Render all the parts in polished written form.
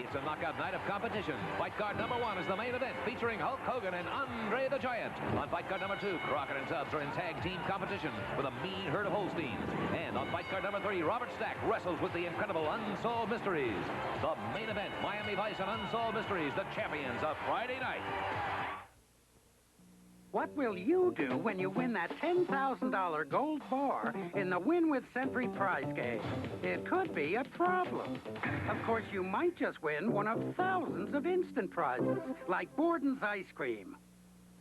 It's a knockout night of competition. Fight card number 1 is the main event, featuring Hulk Hogan and Andre the Giant. On fight card number 2, Crockett and Tubbs are in tag team competition with a mean herd of Holsteins. And on fight card number 3, Robert Stack wrestles with the incredible Unsolved Mysteries. The main event, Miami Vice and Unsolved Mysteries, the champions of Friday night. What will you do when you win that $10,000 gold bar in the Win with Century prize game? It could be a problem. Of course, you might just win one of thousands of instant prizes, like Borden's ice cream,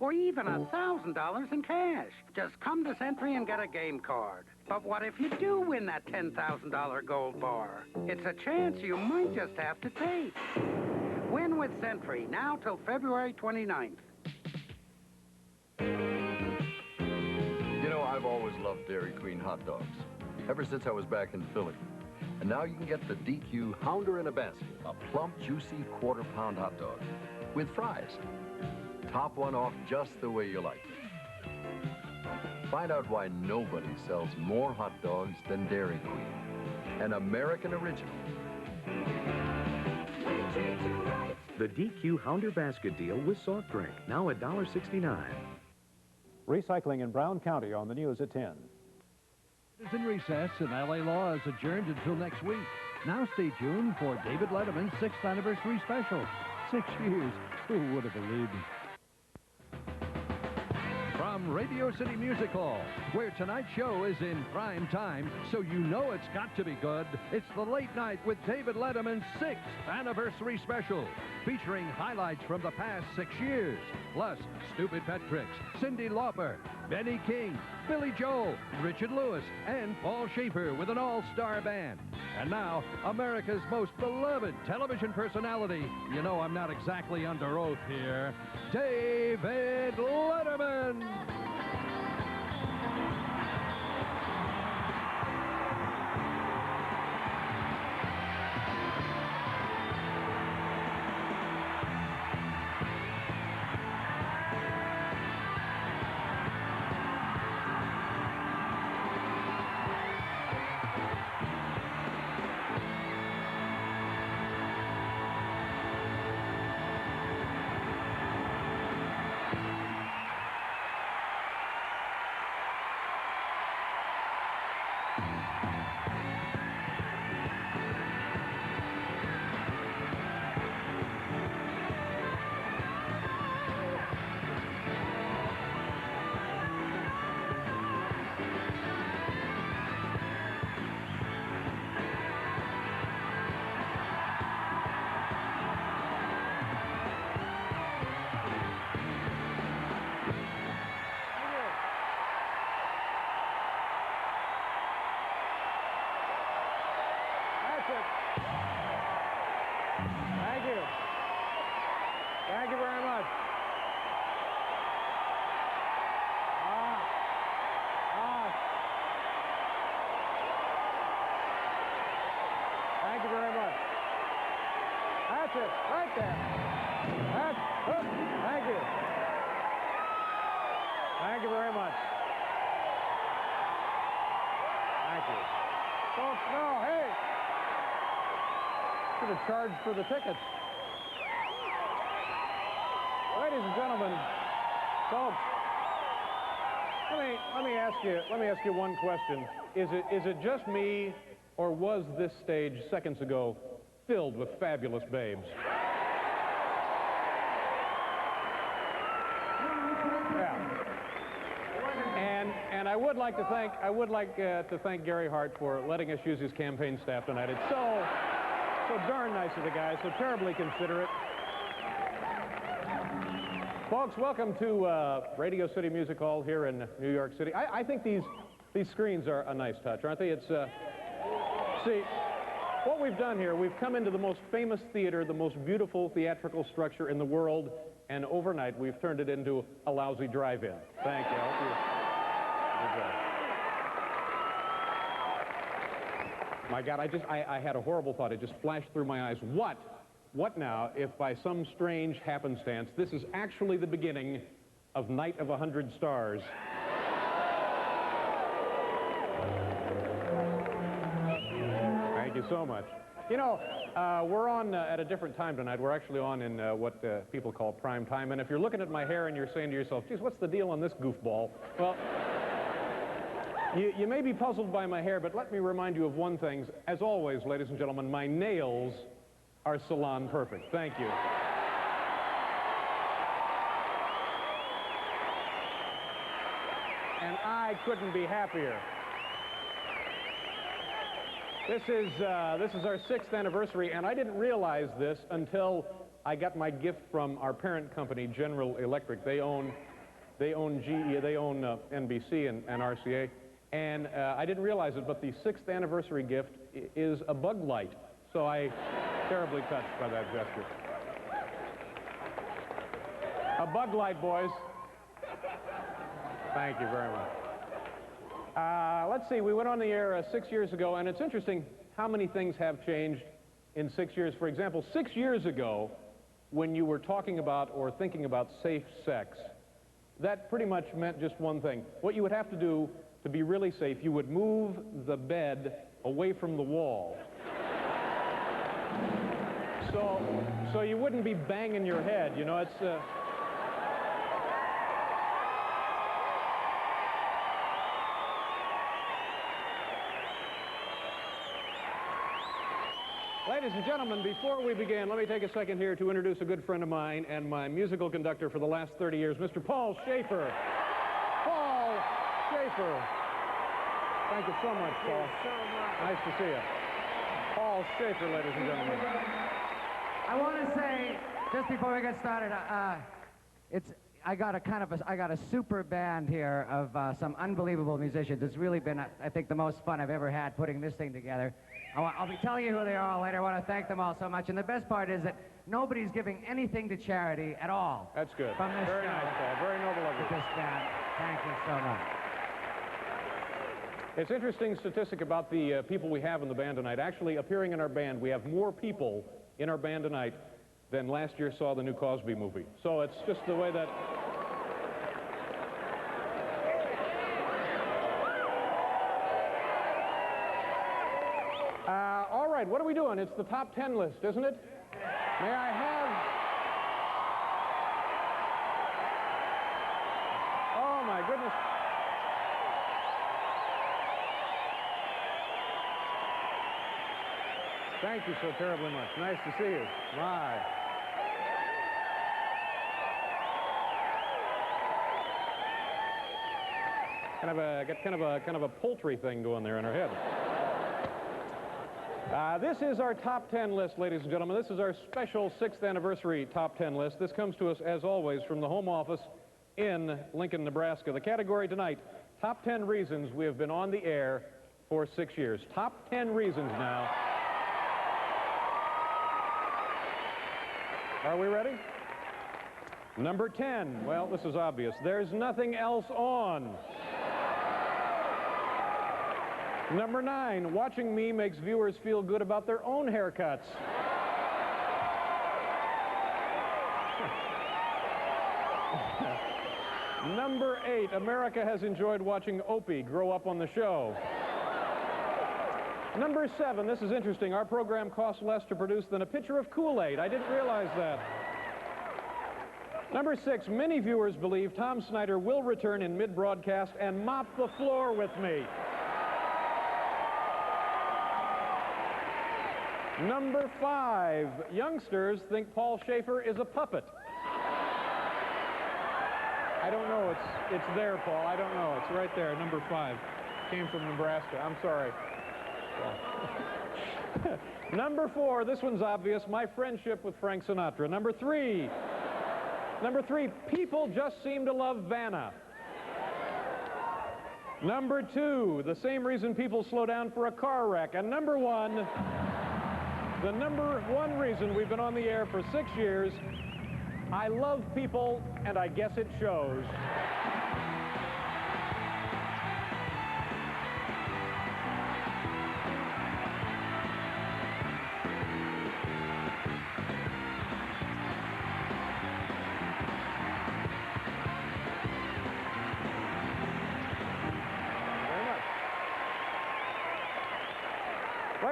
or even $1,000 in cash. Just come to Century and get a game card. But what if you do win that $10,000 gold bar? It's a chance you might just have to take. Win with Century, now till February 29th. You know, I've always loved Dairy Queen hot dogs, ever since I was back in Philly. And now you can get the DQ Hounder in a Basket, a plump, juicy quarter-pound hot dog with fries. Top one off just the way you like it. Find out why nobody sells more hot dogs than Dairy Queen, an American original. The DQ Hounder Basket Deal with soft drink, now at $1.69. Recycling in Brown County on the news at 10. Is in recess and LA Law is adjourned until next week. Now stay tuned for David Letterman's 6th anniversary special. 6 years. Who would have believed it? From Radio City Music Hall, where tonight's show is in prime time, so you know it's got to be good. It's the Late Night with David Letterman's 6th anniversary special, featuring highlights from the past 6 years, plus Stupid Pet Tricks, Cyndi Lauper, Benny King, Billy Joel, Richard Lewis, and Paul Schaefer with an all-star band. And now, America's most beloved television personality. You know I'm not exactly under oath here. David Letterman! Thank you. Thank you very much. Thank you very much. That's it, right there. Thank you. Thank you very much. Thank you. Folks, no, hey. Should have charged for the tickets. Ladies and gentlemen, folks, let me ask you one question. Is it just me, or was this stage seconds ago filled with fabulous babes? Yeah. And I would like to thank Gary Hart for letting us use his campaign staff tonight. It's so darn nice of the guy, so terribly considerate. Folks, welcome to Radio City Music Hall here in New York City. I think these screens are a nice touch, aren't they? It's see, what we've done here, we've come into the most famous theater, the most beautiful theatrical structure in the world, and overnight we've turned it into a lousy drive-in. Thank you. My God, I had a horrible thought. It just flashed through my eyes. What now if by some strange happenstance this is actually the beginning of Night of 100 Stars? Thank you so much. You know, we're on at a different time tonight. We're actually on in what people call prime time. And if you're looking at my hair and you're saying to yourself, geez, what's the deal on this goofball? Well, you may be puzzled by my hair, but let me remind you of one thing. As always, ladies and gentlemen, my nails are salon perfect. Thank you. And I couldn't be happier. This is our 6th anniversary, and I didn't realize this until I got my gift from our parent company, General Electric. They own GE, they own NBC and RCA, and I didn't realize it, but the 6th anniversary gift is a bug light. So I terribly touched by that gesture. A bug light, boys. Thank you very much. Let's see, we went on the air 6 years ago, and it's interesting how many things have changed in 6 years. For example, 6 years ago, when you were talking about or thinking about safe sex, that pretty much meant just one thing. What you would have to do to be really safe, you would move the bed away from the wall. So you wouldn't be banging your head, you know, it's... Ladies and gentlemen, before we begin, let me take a second here to introduce a good friend of mine and my musical conductor for the last 30 years, Mr. Paul Schaefer. Paul Schaefer. Thank you so much, Paul. Thank you so much. Nice to see you. Paul Schaefer, ladies and gentlemen. I want to say, just before we get started, I got a super band here of some unbelievable musicians. It's really been, I think, the most fun I've ever had putting this thing together. I'll be telling you who they are all later. I want to thank them all so much. And the best part is that nobody's giving anything to charity at all. That's good. From this Very show. nice, Paul. Very noble of you. This band. Thank you so much. It's an interesting statistic about the people we have in the band tonight. Actually, appearing in our band, we have more people in our band tonight than last year saw the new Cosby movie. So it's just the way that... all right, what are we doing? It's the top 10 list, isn't it? May I have... Oh, my goodness. Thank you so terribly much. Nice to see you. My. Kind of a poultry thing going there in our head. This is our top 10 list, ladies and gentlemen. This is our special 6th anniversary top 10 list. This comes to us, as always, from the home office in Lincoln, Nebraska. The category tonight, top 10 reasons we have been on the air for 6 years. Top 10 reasons now. Are we ready? Number 10. Well, this is obvious. There's nothing else on. Number 9. Watching me makes viewers feel good about their own haircuts. Number 8. America has enjoyed watching Opie grow up on the show. Number 7, this is interesting. Our program costs less to produce than a pitcher of Kool-Aid. I didn't realize that. Number 6, many viewers believe Tom Snyder will return in mid-broadcast and mop the floor with me. Number 5, youngsters think Paul Schaefer is a puppet. I don't know. It's there, Paul. I don't know. It's right there, number 5. Came from Nebraska. I'm sorry. Number 4, this one's obvious, my friendship with Frank Sinatra. Number 3, people just seem to love Vanna. Number 2, the same reason people slow down for a car wreck. And number 1, the number 1 reason we've been on the air for 6 years, I love people, and I guess it shows.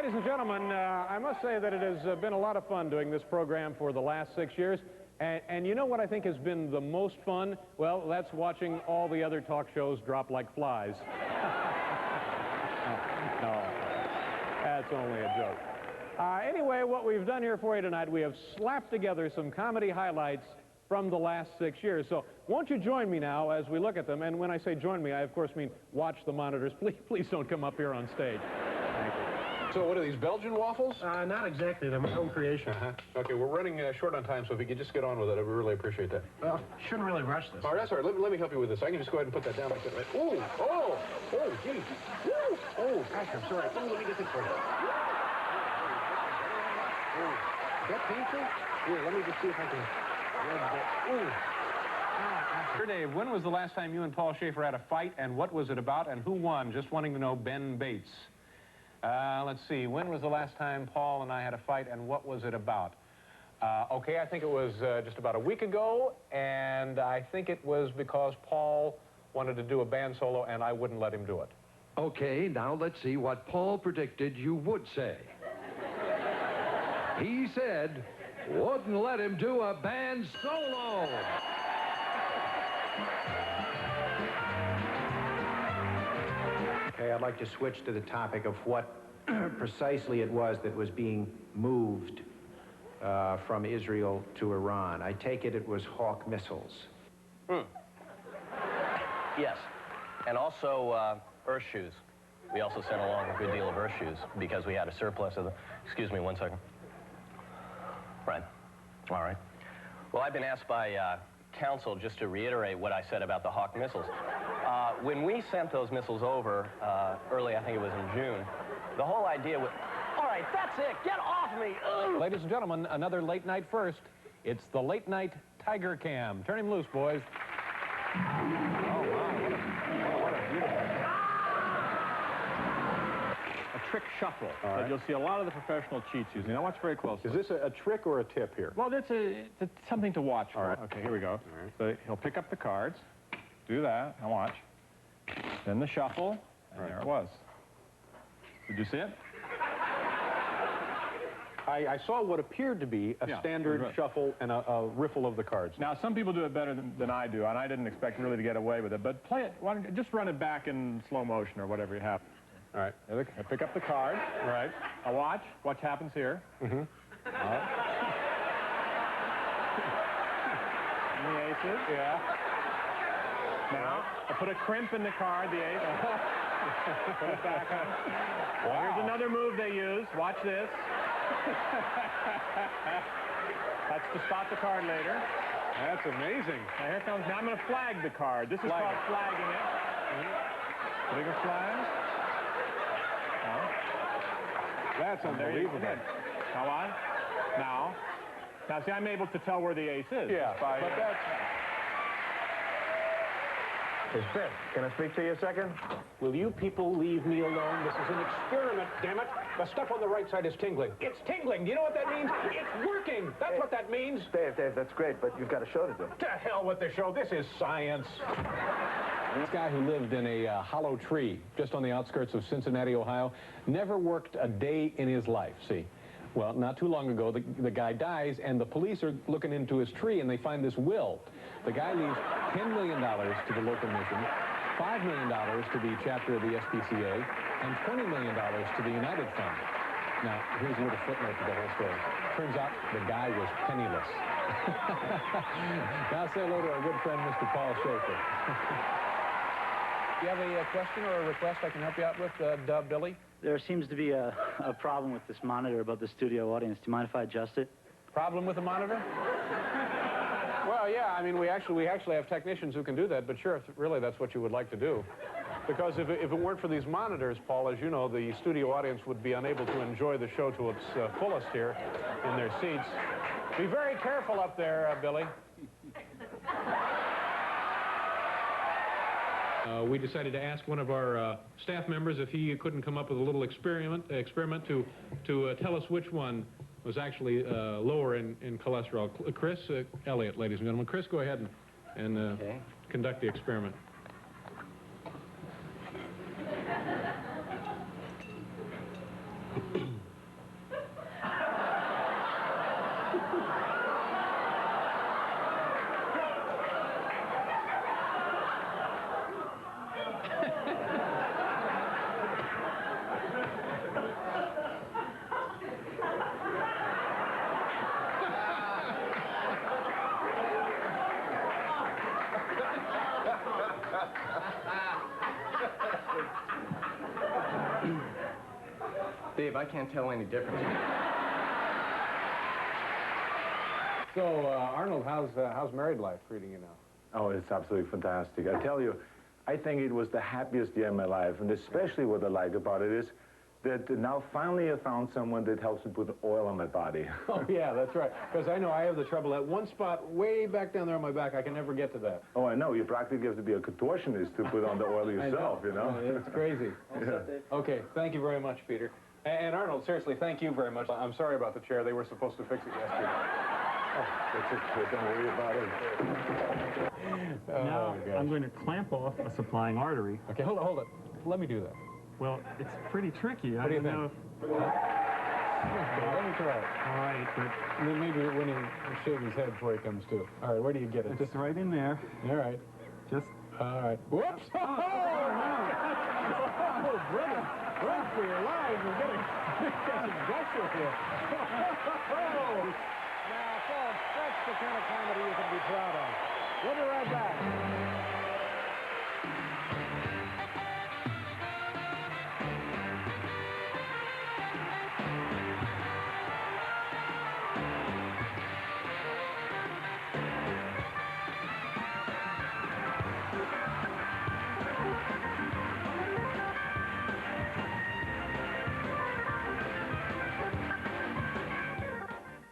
Ladies and gentlemen, I must say that it has been a lot of fun doing this program for the last 6 years. And you know what I think has been the most fun? Well, that's watching all the other talk shows drop like flies. No, that's only a joke. Anyway, what we've done here for you tonight, we have slapped together some comedy highlights from the last 6 years. So won't you join me now as we look at them? And when I say join me, I of course mean watch the monitors. Please don't come up here on stage. Thank you. So what are these, Belgian waffles? Not exactly. They're my own creation. Okay, we're running short on time, so if you could just get on with it, I would really appreciate that. Well, shouldn't really rush this. All right, that's all right. Let me help you with this. I can just go ahead and put that down like that, right? Oh, geez. Ooh, oh, gosh, I'm sorry. Let me get this for you. Oh, is that painful? Here, let me just see if I can... Sure, Dave, when was the last time you and Paul Schaefer had a fight, and what was it about, and who won? Just wanting to know Ben Bates. Let's see, when was the last time Paul and I had a fight, and what was it about? Okay, I think it was just about a week ago, and I think it was because Paul wanted to do a band solo, and I wouldn't let him do it. Okay, now let's see what Paul predicted you would say. He said, wouldn't let him do a band solo. Okay, I'd like to switch to the topic of what precisely it was that was being moved from Israel to Iran. I take it was Hawk missiles. Yes, and also earth shoes. We also sent along a good deal of earth shoes because we had a surplus of them. Excuse me 1 second. Right. All right. Well, I've been asked by counsel just to reiterate what I said about the Hawk missiles. When we sent those missiles over early, I think it was in June, the whole idea was, all right, that's it, get off me. Ugh. Ladies and gentlemen, another late night first. It's the late night Tiger Cam. Turn him loose, boys. Oh, wow, what a beautiful... A trick shuffle All right. that you'll see a lot of the professional cheats using. Now watch very closely. Is this a trick or a tip here? Well, it's something to watch for. All right. Okay, here we go. All right. So he'll pick up the cards, do that, now watch. Then the shuffle, and Right. there it was. Did you see it? I saw what appeared to be a standard right. shuffle and a riffle of the cards. Now, some people do it better than I do, and I didn't expect really to get away with it. But play it, why don't you just run it back in slow motion or whatever you have. All right. I pick up the card. Right. I watch. What happens here? Mm-hmm. And the aces. Yeah. Now, I put a crimp in the card, the ace. Put it back on. Wow. Here's another move they use. Watch this. That's to spot the card later. That's amazing. Now here comes, now I'm going to flag the card. This is Flag called it. flagging it. Bigger flag. That's There you unbelievable. go. Now on. Now, see, I'm able to tell where the ace is. Yeah, By, but that's... Hey, Spit, can I speak to you a second? Will you people leave me alone? This is an experiment, damn it. The stuff on the right side is tingling. It's tingling. Do you know what that means? It's working. That's what that means. Dave, that's great, but you've got a show to do. To hell with the show. This is science. This guy who lived in a hollow tree just on the outskirts of Cincinnati, Ohio, never worked a day in his life, see. Well, not too long ago, the guy dies, and the police are looking into his tree, and they find this will. The guy leaves $10 million to the local mission, $5 million to the chapter of the SPCA, and $20 million to the United Fund. Now, here's a little footnote to the whole story. Turns out the guy was penniless. Now say hello to our good friend, Mr. Paul Schaefer. Do you have a question or a request I can help you out with, Billy? There seems to be a problem with this monitor above the studio audience. Do you mind if I adjust it? Problem with the monitor? Well, yeah, I mean, we actually have technicians who can do that, but sure, if really that's what you would like to do. Because if it weren't for these monitors, Paul, as you know, the studio audience would be unable to enjoy the show to its fullest here in their seats. Be very careful up there, Billy. We decided to ask one of our staff members if he couldn't come up with a little experiment to tell us which one was actually lower in cholesterol. Chris Elliott, ladies and gentlemen. Chris, go ahead and conduct the experiment. Dave, I can't tell any difference. So, Arnold, how's married life treating you now? Oh, it's absolutely fantastic. I tell you, I think it was the happiest year in my life, and especially what I like about it is that now finally I found someone that helps me put oil on my body. Oh, yeah, that's right. Because I know I have the trouble. That one spot way back down there on my back, I can never get to that. Oh, I know. You practically have to be a contortionist to put on the oil yourself, you know? It's crazy. Yeah. Okay, thank you very much, Peter. And Arnold, seriously, thank you very much. I'm sorry about the chair. They were supposed to fix it yesterday. Oh, that's okay. Don't worry about it. Now, I'm going to clamp off a supplying artery. Okay, hold it. Let me do that. Well, it's pretty tricky. What do you think? Know Okay, let me try it. All right, but And then maybe when he shave his head before he comes to. All right, where do you get it? it's right in there. All right. Just... All right. Whoops! Oh, brother! Run for your lives. We're getting some gusto here. Now, folks, that's the kind of comedy you can be proud of. We'll be right back.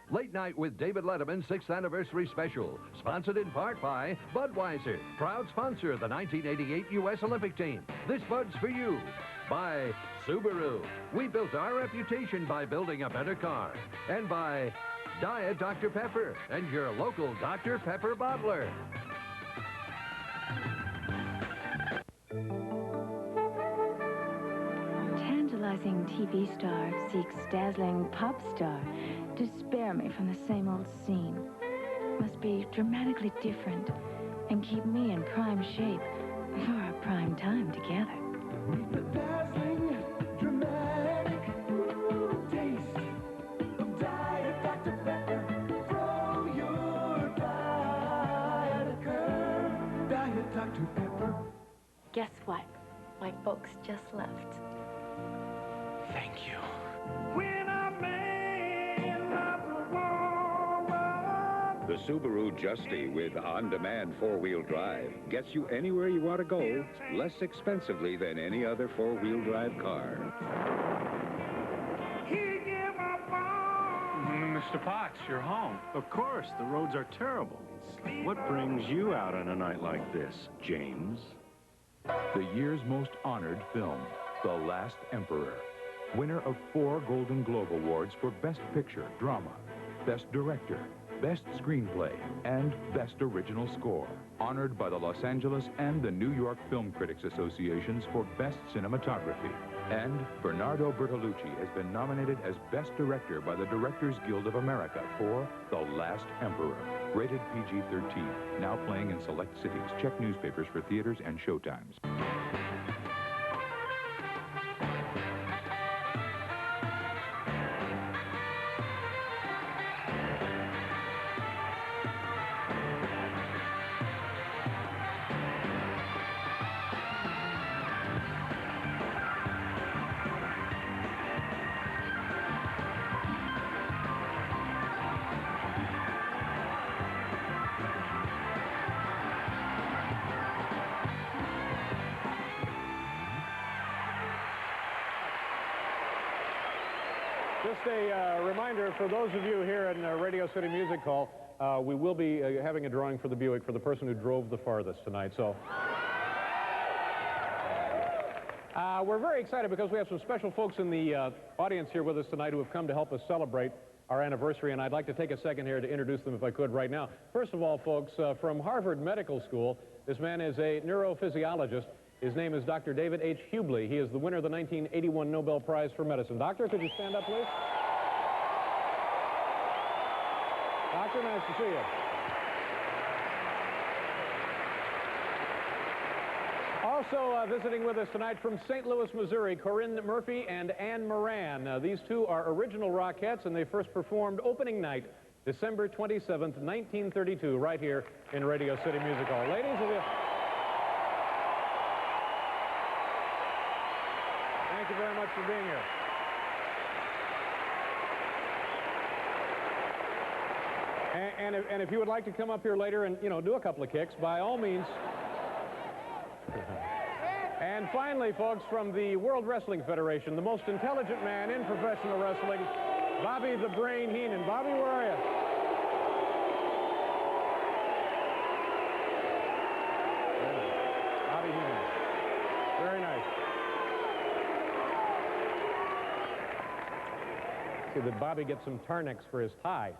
Late Night with David Letterman 6th Anniversary Special. Sponsored in part by Budweiser, proud sponsor of the 1988 U.S. Olympic team. This Bud's for you. By Subaru. We built our reputation by building a better car. And by Diet Dr. Pepper and your local Dr. Pepper bottler. Tantalizing TV star seeks dazzling pop star to spare me from the same old scene. Must be dramatically different and keep me in prime shape for our prime time together. The dazzling, dramatic taste of Diet Dr. Pepper. Throw your diet a curve. Diet Dr. Pepper. Guess what? My folks just left. Thank you. When a man loves a woman. The Subaru Justy with on-demand four-wheel drive gets you anywhere you want to go less expensively than any other four-wheel drive car. Mr. Potts, you're home. Of course, the roads are terrible. What brings you out on a night like this, James? The year's most honored film, The Last Emperor. Winner of 4 Golden Globe Awards for Best Picture, Drama, Best Director, Best Screenplay, and Best Original Score. Honored by the Los Angeles and the New York Film Critics Associations for Best Cinematography. And Bernardo Bertolucci has been nominated as Best Director by the Directors Guild of America for The Last Emperor. Rated PG-13. Now playing in select cities. Check newspapers for theaters and showtimes. Just a reminder for those of you here in Radio City Music Hall, we will be having a drawing for the Buick for the person who drove the farthest tonight. So we're very excited because we have some special folks in the audience here with us tonight who have come to help us celebrate our anniversary, and I'd like to take a second here to introduce them if I could right now. First of all, folks, from Harvard Medical School, this man is a neurophysiologist. His name is Dr. David H. Hubley. He is the winner of the 1981 Nobel Prize for Medicine. Doctor, could you stand up, please? Doctor, nice to see you. Also visiting with us tonight from St. Louis, Missouri, Corinne Murphy and Ann Moran. These two are original Rockettes, and they first performed opening night, December 27th, 1932, right here in Radio City Music Hall. Ladies, thank you very much for being here. And if you would like to come up here later and, you know, do a couple of kicks, by all means. And finally, folks, from the World Wrestling Federation, the most intelligent man in professional wrestling, Bobby the Brain Heenan. Bobby, where are you? Bobby Heenan. Very nice. See that Bobby gets some Tarnex for his tie.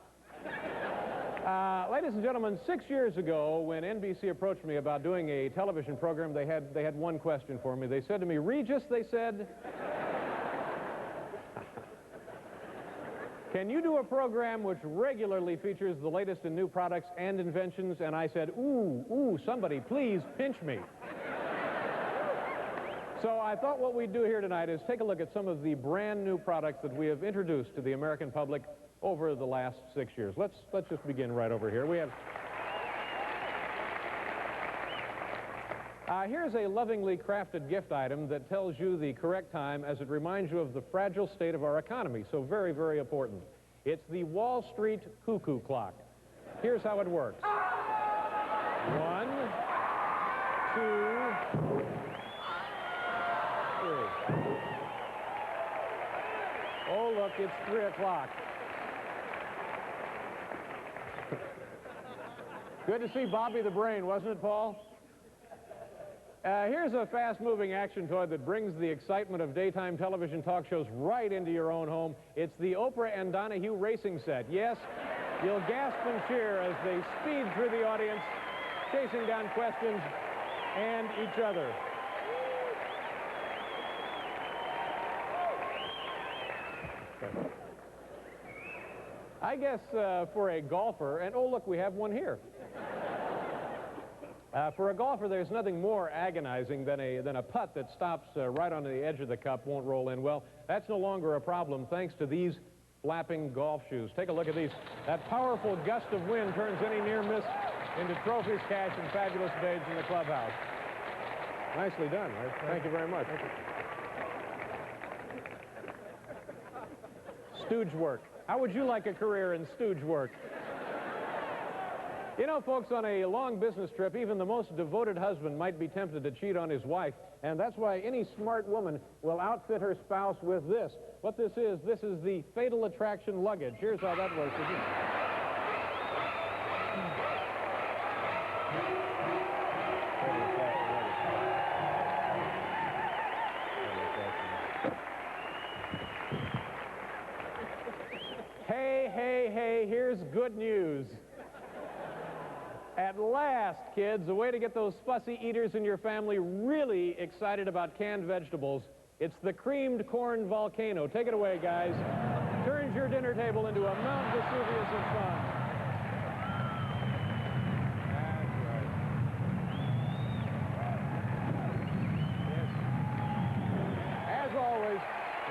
Ladies and gentlemen, 6 years ago, when NBC approached me about doing a television program, they had one question for me. They said to me, Regis, they said, can you do a program which regularly features the latest in new products and inventions? And I said, ooh, somebody please pinch me. So I thought what we'd do here tonight is take a look at some of the brand new products that we have introduced to the American public over the last 6 years. Let's just begin right over here. We have... here's a lovingly crafted gift item that tells you the correct time as it reminds you of the fragile state of our economy. So very, very important. It's the Wall Street Cuckoo Clock. Here's how it works. 1, 2, 3. Oh, look, it's 3 o'clock. Good to see Bobby the Brain, wasn't it, Paul? Here's a fast-moving action toy that brings the excitement of daytime television talk shows right into your own home. It's the Oprah and Donahue racing set. Yes, you'll gasp and cheer as they speed through the audience, chasing down questions and each other. I guess for a golfer, and oh, look, we have one here. For a golfer, there's nothing more agonizing than a putt that stops right on the edge of the cup, won't roll in. Well, that's no longer a problem thanks to these flapping golf shoes. Take a look at these. That powerful gust of wind turns any near miss into trophies, cash, and fabulous days in the clubhouse. Nicely done. Thank you very much. Stooge work. How would you like a career in stooge work? You know, folks, on a long business trip, even the most devoted husband might be tempted to cheat on his wife, and that's why any smart woman will outfit her spouse with this. What this is the Fatal Attraction luggage. Here's how that works. Hey, here's good news. At last, kids, a way to get those fussy eaters in your family really excited about canned vegetables. It's the creamed corn volcano. Take it away, guys. Turns your dinner table into a Mount Vesuvius of fun. That's right. Yes. As always,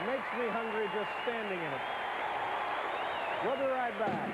makes me hungry just standing in it. We'll be right back.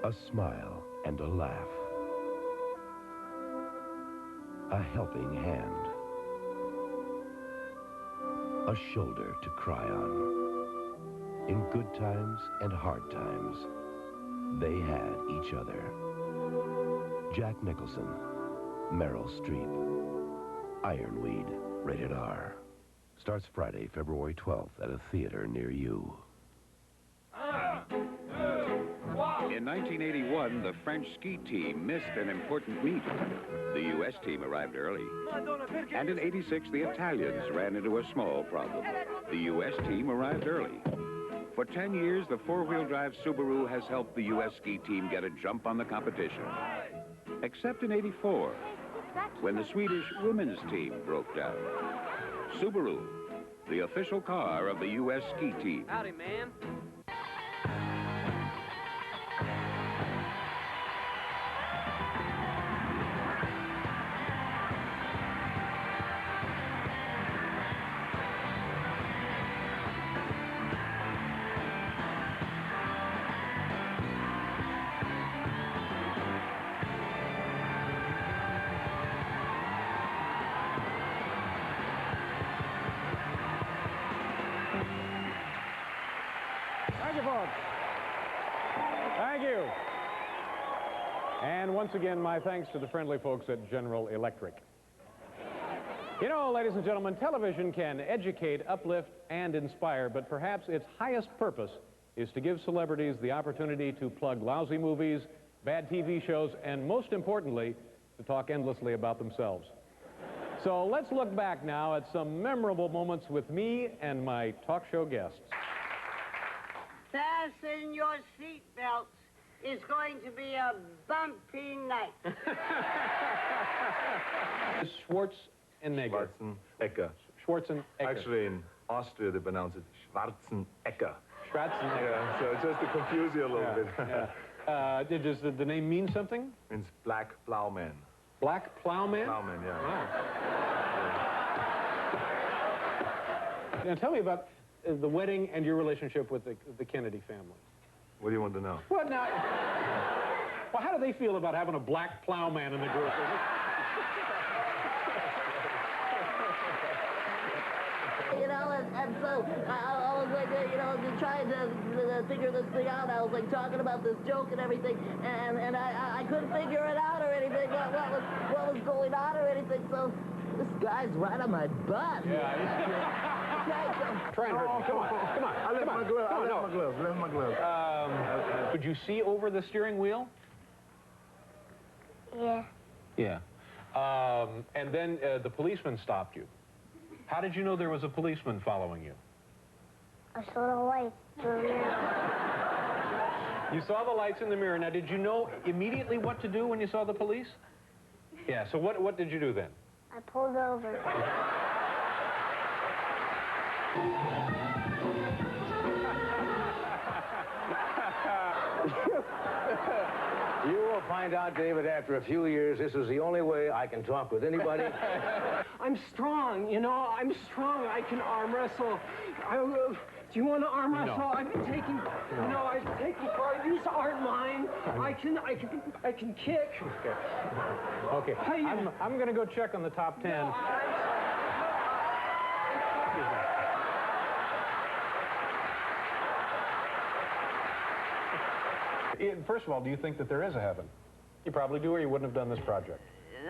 a smile and a laugh, a helping hand, a shoulder to cry on. In good times and hard times, they had each other. Jack Nicholson, Meryl Streep, Ironweed, rated R. Starts Friday, February 12th at a theater near you. In 1981, the French ski team missed an important meet. The U.S. team arrived early. And in 86, the Italians ran into a small problem. The U.S. team arrived early. For 10 years, the four-wheel drive Subaru has helped the U.S. ski team get a jump on the competition. Except in 84, when the Swedish women's team broke down. Subaru, the official car of the U.S. ski team. Howdy, man. Thank you, folks. Thank you. And once again, my thanks to the friendly folks at General Electric. You know, ladies and gentlemen, television can educate, uplift, and inspire, but perhaps its highest purpose is to give celebrities the opportunity to plug lousy movies, bad TV shows, and most importantly, to talk endlessly about themselves. So let's look back now at some memorable moments with me and my talk show guests. Fasten your seatbelts. It's going to be a bumpy night. Schwarzenegger. Schwarzenegger. Schwarzenegger. Actually, in Austria, they pronounce it Schwarzenegger. Schwarzenegger. Yeah, so just to confuse you a little bit. Yeah. Does the name mean something? Means black plowman. Black plowman? Plowman, yeah. Wow. Now tell me about the wedding and your relationship with the Kennedy family. What do you want to know? Well, now, well, how do they feel about having a black plowman in the group? You know, and so I was like, you know, trying to figure this thing out. I was like talking about this joke and everything, and I couldn't figure it out or anything, what was going on or anything. So this guy's right on my butt. Yeah. Try and hurt me. Come on. I left my gloves. Could you see over the steering wheel? Yeah. Yeah. And then the policeman stopped you. How did you know there was a policeman following you? I saw the light through the mirror. You saw the lights in the mirror. Now, did you know immediately what to do when you saw the police? Yeah, so what did you do then? I pulled over. You will find out, David, after a few years, this is the only way I can talk with anybody. I'm strong, you know, I'm strong. I can arm wrestle. Do you want to arm wrestle? No. I've been taking, I've been taking part. These aren't mine. I can kick. Okay. I'm going to go check on the top 10. No, First of all, do you think that there is a heaven? You probably do, or you wouldn't have done this project.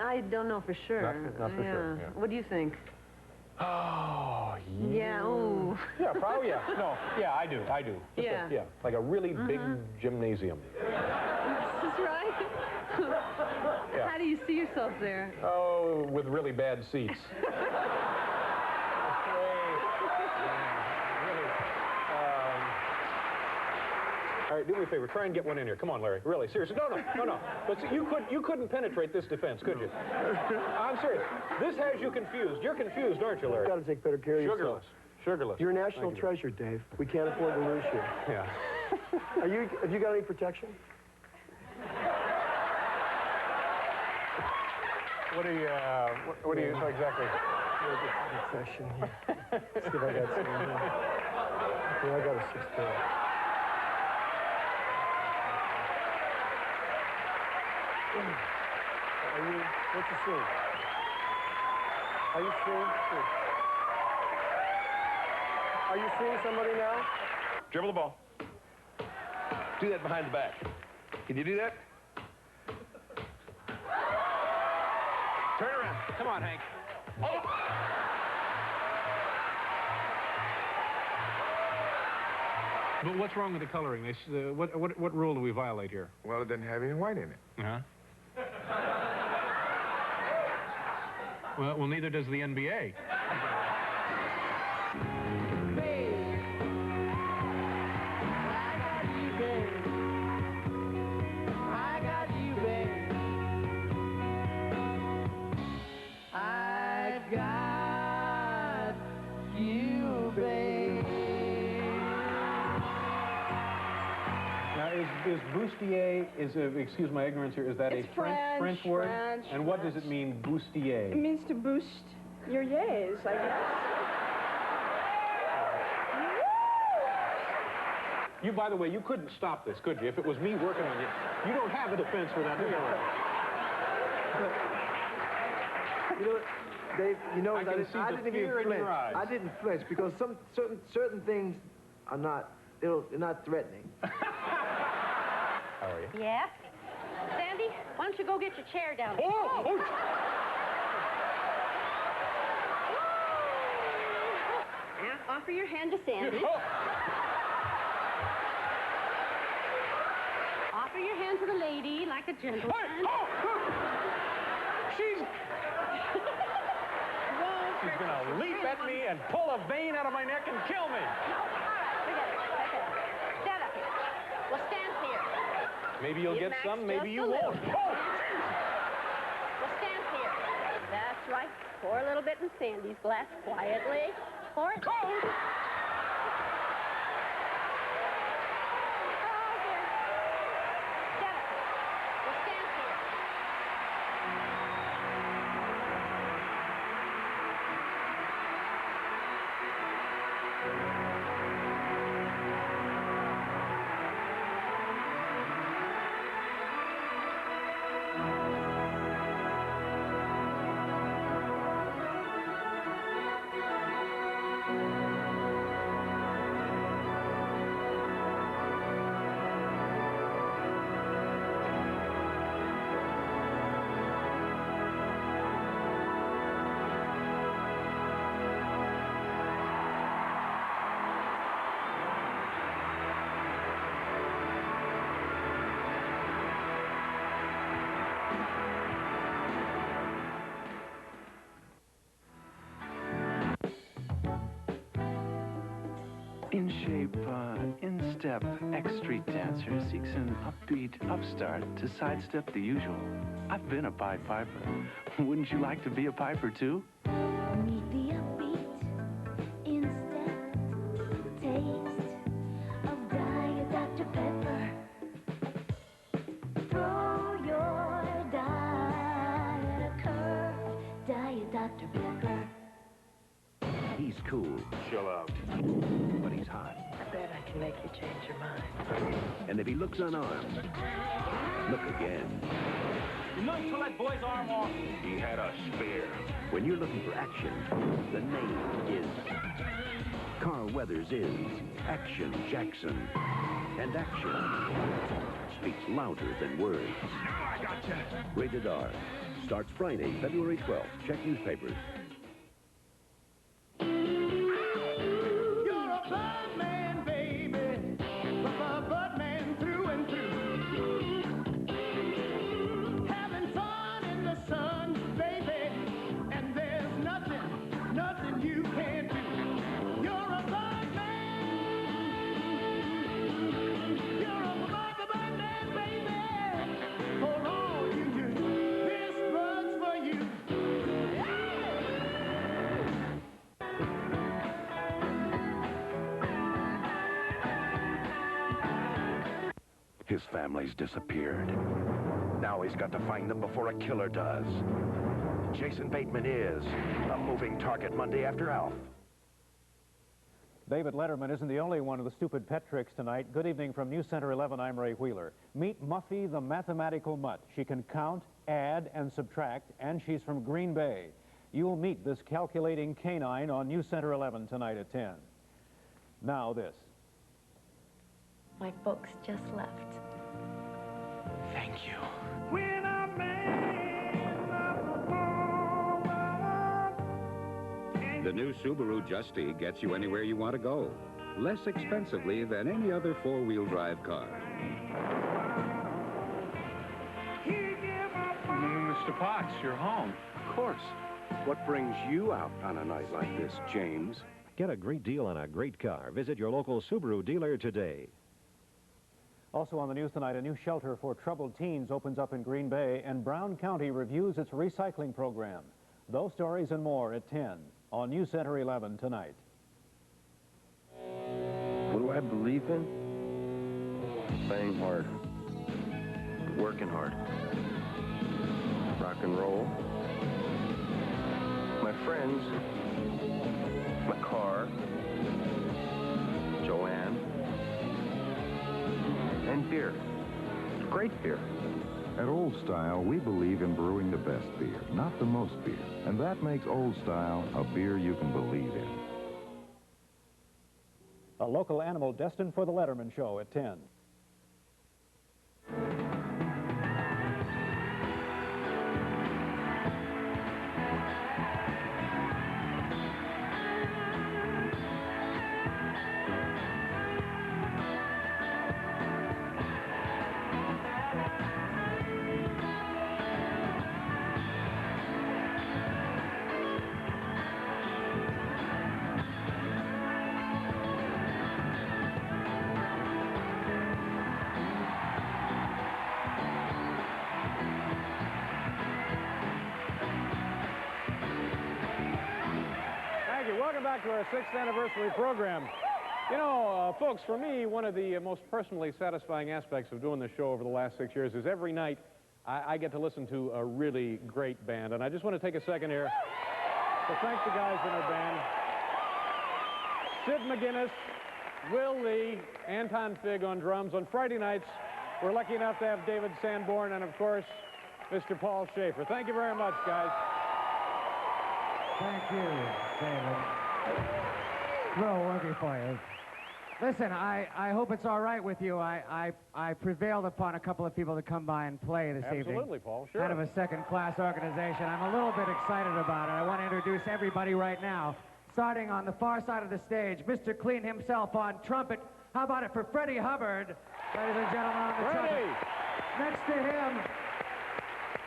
I don't know for sure. Not for sure. Yeah. What do you think? Oh, yeah. Yeah, ooh. Yeah, probably, yeah. No, yeah, I do. Just Yeah. Like a really big gymnasium. That's right. Yeah. How do you see yourself there? Oh, with really bad seats. All right, do me a favor. Try and get one in here. Come on, Larry. Really, seriously. No. But see, you couldn't penetrate this defense, could you? I'm serious. This has you confused. You're confused, aren't you, Larry? You've got to take better care of yourself. Sugarless. You're a national treasure, Dave. We can't afford to lose you. Yeah. Have you got any protection? What do you exactly? Protection here. Let's see if I got some here. Yeah, I got a 6-pack. What's the scene? Are you seeing? Are you seeing somebody now? Dribble the ball. Do that behind the back. Can you do that? Turn around. Come on, Hank. Oh! But what's wrong with the coloring? What rule do we violate here? Well, it doesn't have any white in it. Uh-huh. Well, neither does the NBA. Is bustier, excuse my ignorance here, is that It's a French word? French, and what does it mean, bustier? It means to boost your yays, I guess. You, by the way, you couldn't stop this, could you? If it was me working on you. You don't have a defense for that, do you? You know, Dave, you know, I can see the fear in your eyes. I didn't flinch because some certain things are not, they're not threatening. How are you? Yeah? Sandy, why don't you go get your chair down there? Oh! Now, offer your hand to Sandy. Offer your hand to the lady like a gentleman. She's gonna leap at me and pull a vein out of my neck and kill me. Forget it. Stand up here. Well, stand here. Maybe you'll get some, maybe you won't. Well, stand here. That's right. Pour a little bit in Sandy's glass quietly. Pour it. In shape, in step, X-Street dancer seeks an upbeat upstart to sidestep the usual. I've been a Pied Piper. Wouldn't you like to be a Piper, too? Meet the upbeat, in step, taste of Diet Dr. Pepper. Throw your diet a curve, Diet Dr. Pepper. He's cool. Chill out. But he's hot. I bet I can make you change your mind. And if he looks unarmed, look again. You know you took that boy's arm off. He had a spear. When you're looking for action, the name is. Carl Weathers is Action Jackson. And action speaks louder than words. Now I gotcha. Rated R. Starts Friday, February 12th. Check newspapers. His family's disappeared. Now he's got to find them before a killer does. Jason Bateman is a moving target Monday after Alf. David Letterman isn't the only one of the stupid pet tricks tonight. Good evening from News Center 11, I'm Ray Wheeler. Meet Muffy the mathematical mutt. She can count, add, and subtract, and she's from Green Bay. You'll meet this calculating canine on News Center 11 tonight at 10. Now this. My folks just left. Thank you. When I The new Subaru Justy gets you anywhere you want to go, less expensively than any other four-wheel drive car. Mr. Potts, you're home. Of course. What brings you out on a night like this, James? Get a great deal on a great car. Visit your local Subaru dealer today. Also on the news tonight, a new shelter for troubled teens opens up in Green Bay, and Brown County reviews its recycling program. Those stories and more at 10 on News Center 11 tonight. What do I believe in? Playing hard. Working hard. Rock and roll. My friends. My car. Joanne. And beer. Great beer. At Old Style, we believe in brewing the best beer, not the most beer. And that makes Old Style a beer you can believe in. A local animal destined for the Letterman Show at 10. Welcome back to our 6th anniversary program. You know, folks, for me, one of the most personally satisfying aspects of doing this show over the last 6 years is every night I get to listen to a really great band. And I just want to take a second here to thank the guys in our band. Sid McGinnis, Will Lee, Anton Fig on drums. On Friday nights, we're lucky enough to have David Sanborn and, of course, Mr. Paul Schaefer. Thank you very much, guys. Thank you, David. Real working for you. Listen, I hope it's all right with you. I prevailed upon a couple of people to come by and play this evening. Absolutely, Paul, sure. Kind of a second-class organization. I'm a little bit excited about it. I want to introduce everybody right now. Starting on the far side of the stage, Mr. Clean himself on trumpet. How about it for Freddie Hubbard, ladies and gentlemen, on the trumpet. Next to him,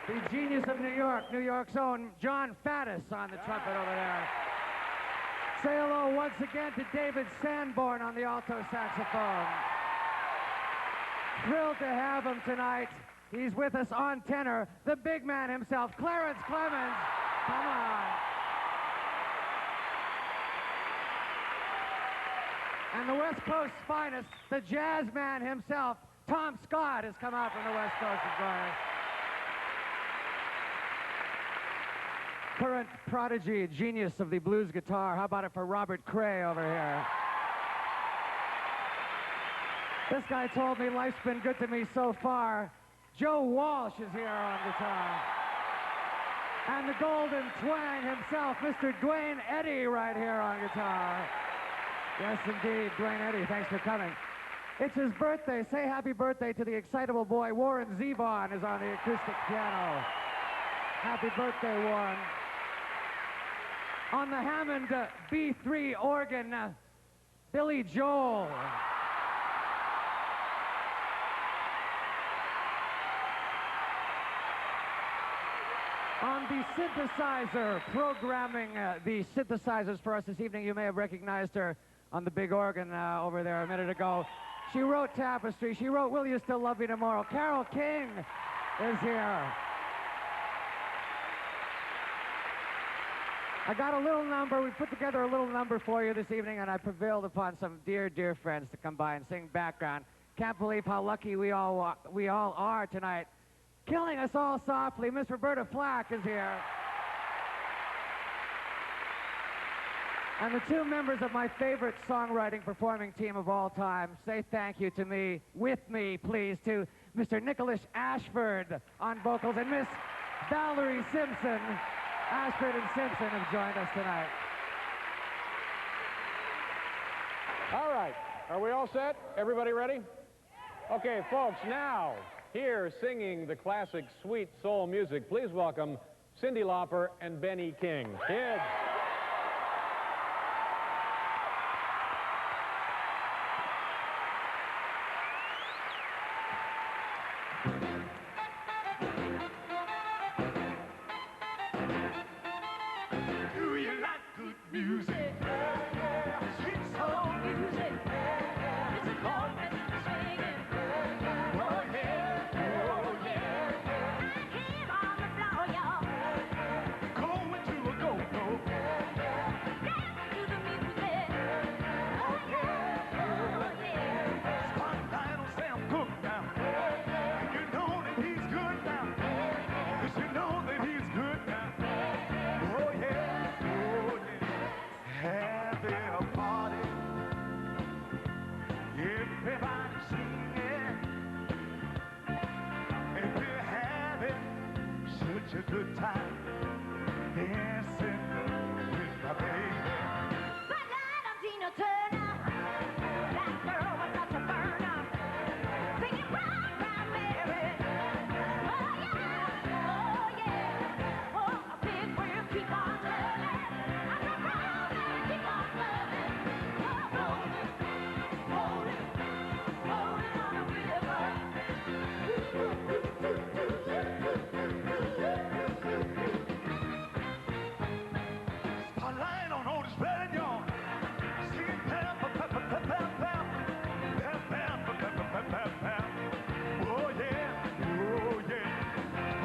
the genius of New York, New York's own John Faddis on the trumpet over there. Say hello once again to David Sanborn on the alto saxophone. Thrilled to have him tonight. He's with us on tenor, the big man himself, Clarence Clemens. Come on. And the West Coast's finest, the jazz man himself, Tom Scott, has come out from the West Coast to join us. Current prodigy, genius of the blues guitar. How about it for Robert Cray over here? This guy told me life's been good to me so far. Joe Walsh is here on guitar. And the golden twang himself, Mr. Dwayne Eddy, right here on guitar. Yes, indeed, Dwayne Eddy, thanks for coming. It's his birthday. Say happy birthday to the excitable boy. Warren Zevon is on the acoustic piano. Happy birthday, Warren. On the Hammond B3 organ, Billy Joel. On the synthesizer, programming the synthesizers for us this evening, you may have recognized her on the big organ over there a minute ago. She wrote Tapestry. She wrote Will You Still Love Me Tomorrow. Carole King is here. I got a little number. We put together a little number for you this evening, and I prevailed upon some dear, dear friends to come by and sing background. Can't believe how lucky we all are tonight. Killing us all softly, Miss Roberta Flack is here. And the two members of my favorite songwriting performing team of all time say thank you to me, with me, please, to Mr. Nicholas Ashford on vocals and Miss Valerie Simpson. Ashford and Simpson have joined us tonight. All right. Are we all set? Everybody ready? Okay, folks, now, here singing the classic sweet soul music, please welcome Cyndi Lauper and Benny King. Kids. Do you like good music? Sweet soul music. It's a moment singing. Oh yeah, oh yeah. Hands on the floor, y'all. Going to a go-go. Dance to the music. Oh yeah, oh yeah. Spotlight on Sam Cooke now. And you know that he's good now. 'Cause you know that he's good now. Oh yeah, oh yeah. Having a party. Everybody singing. And we're having such a good time. Dancing with my baby. Spotlight on Tina Turner. That girl was such a burner. Singing Round, Round Mary. Oh yeah, oh yeah. Oh, a big will keep on loving. I said Round, Mary, keep on loving. Oh, rolling, rolling on a river. Spotlight on Otis Redding, y'all. Singing pam, pam, pam, pam, pam, pam. Pam, pam, pam, pam, pam, pam, pam. Oh yeah, oh yeah.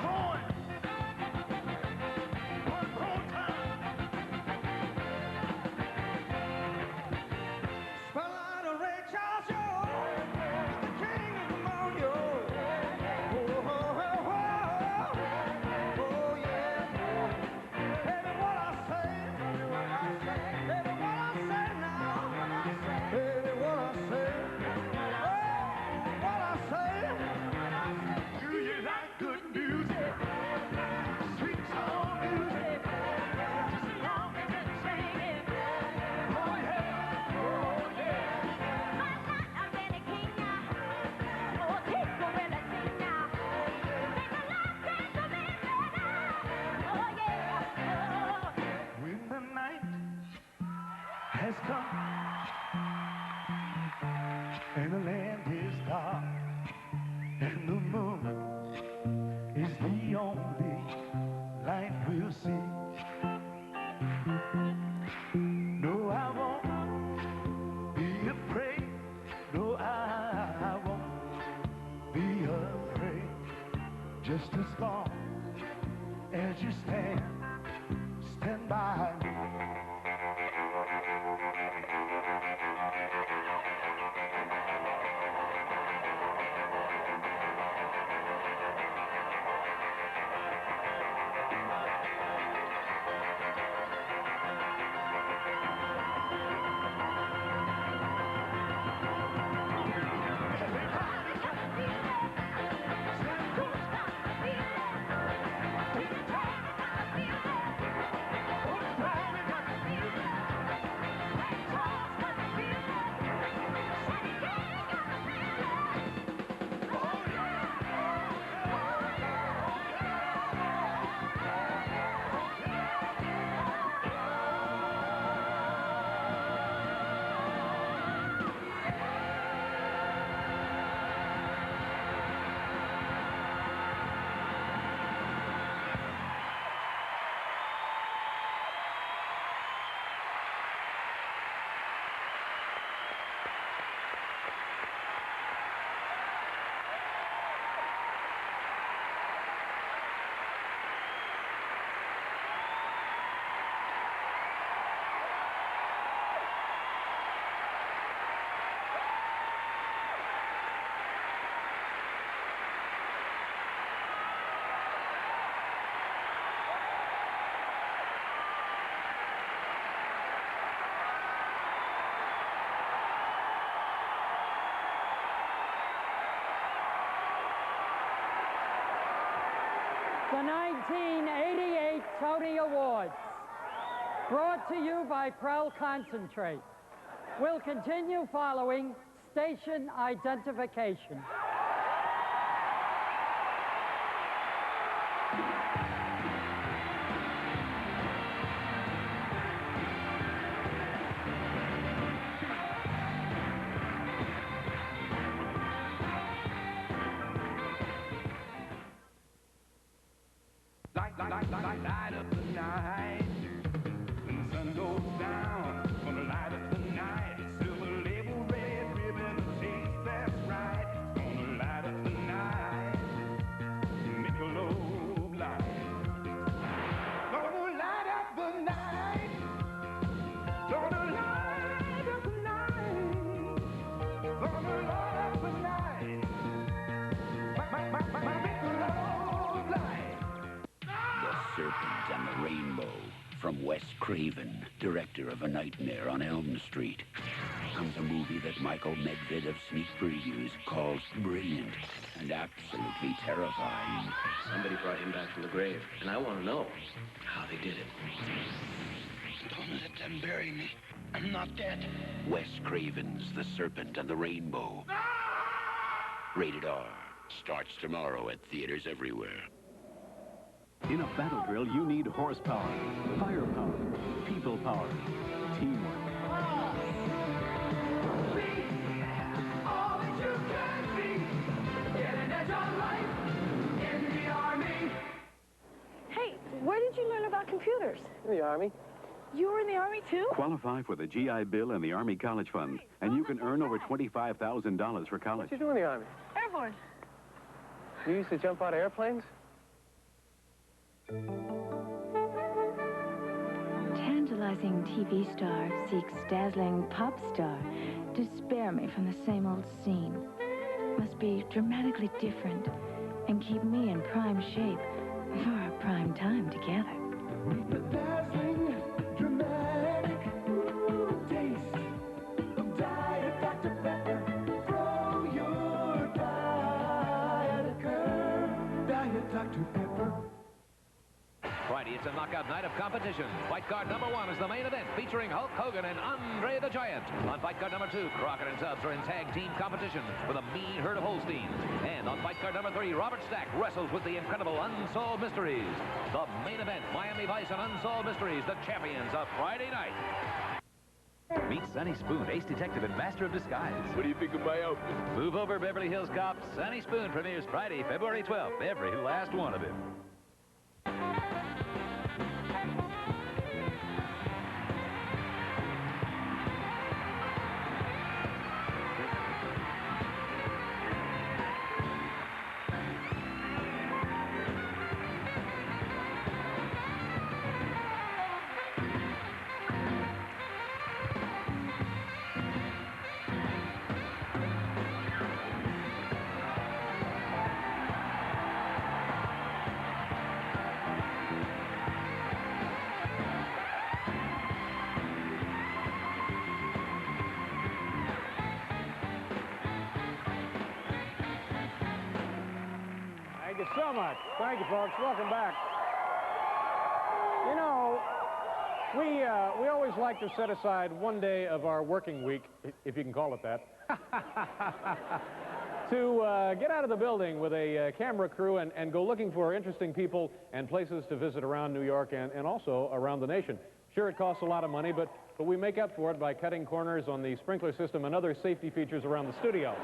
Boy. One more time. Spotlight on Ray Charles, y'all. The king of the morning, y'all. Oh, oh, oh, oh. Oh yeah. Baby, what I say, baby, what I say now, baby, what I say, oh, what I say. Do you like good music? Sweet soul music. Just as long as it's singing. Oh yeah, oh yeah. I'm Benny King now. Oh, take the way to sing now. Make a love dance to me now. Oh yeah, oh. When the night has come and the land is dark and the moon is the only light we'll see. No, I won't be afraid. No, I won't be afraid. Just as long as you stand by me. The 1988 Tony Awards, brought to you by Prel Concentrate, will continue following station identification. Light up the night. When the sun goes down, gonna light up the night. Silver label, red ribbon, taste that's right. Gonna light up the night. Michelob Light. Gonna light up the night. Gonna light up the night. Gonna light up the night. My Michelob Light. The Serpent and the Rainbow. From Wes Craven, director of A Nightmare on Elm Street, comes a movie that Michael Medved of Sneak Previews calls brilliant and absolutely terrifying. Somebody brought him back from the grave, and I want to know how they did it. Don't let them bury me. I'm not dead. Wes Craven's The Serpent and the Rainbow. Rated R. Starts tomorrow at theaters everywhere. In a battle drill, you need horsepower, firepower, people power, teamwork. All that you can be. Get an edge on life in the Army. Hey, where did you learn about computers? In the Army. You were in the Army, too? Qualify for the GI Bill and the Army College Fund, and you can earn over $25,000 for college. What you do in the Army? Airborne. You used to jump out of airplanes? Tantalizing TV star seeks dazzling pop star to spare me from the same old scene. Must be dramatically different and keep me in prime shape for our prime time together. The dazzling, dramatic taste of Diet Dr. Pepper. Throw your diet a curve. Diet Dr. Pepper. Friday, it's a knockout night of competition. Fight card number 1 is the main event, featuring Hulk Hogan and Andre the Giant. On fight card number 2, Crockett and Tubbs are in tag team competition with a mean herd of Holsteins. And on fight card number 3, Robert Stack wrestles with the incredible Unsolved Mysteries. The main event, Miami Vice and Unsolved Mysteries, the champions of Friday night. Meet Sonny Spoon, ace detective and master of disguise. What do you think of my outfit? Move over, Beverly Hills Cop. Sonny Spoon premieres Friday, February 12th. Every last one of him. Thank you so much. Thank you, folks. Welcome back. You know, we always like to set aside one day of our working week, if you can call it that, to get out of the building with a camera crew and go looking for interesting people and places to visit around New York and also around the nation. Sure, it costs a lot of money, but we make up for it by cutting corners on the sprinkler system and other safety features around the studio.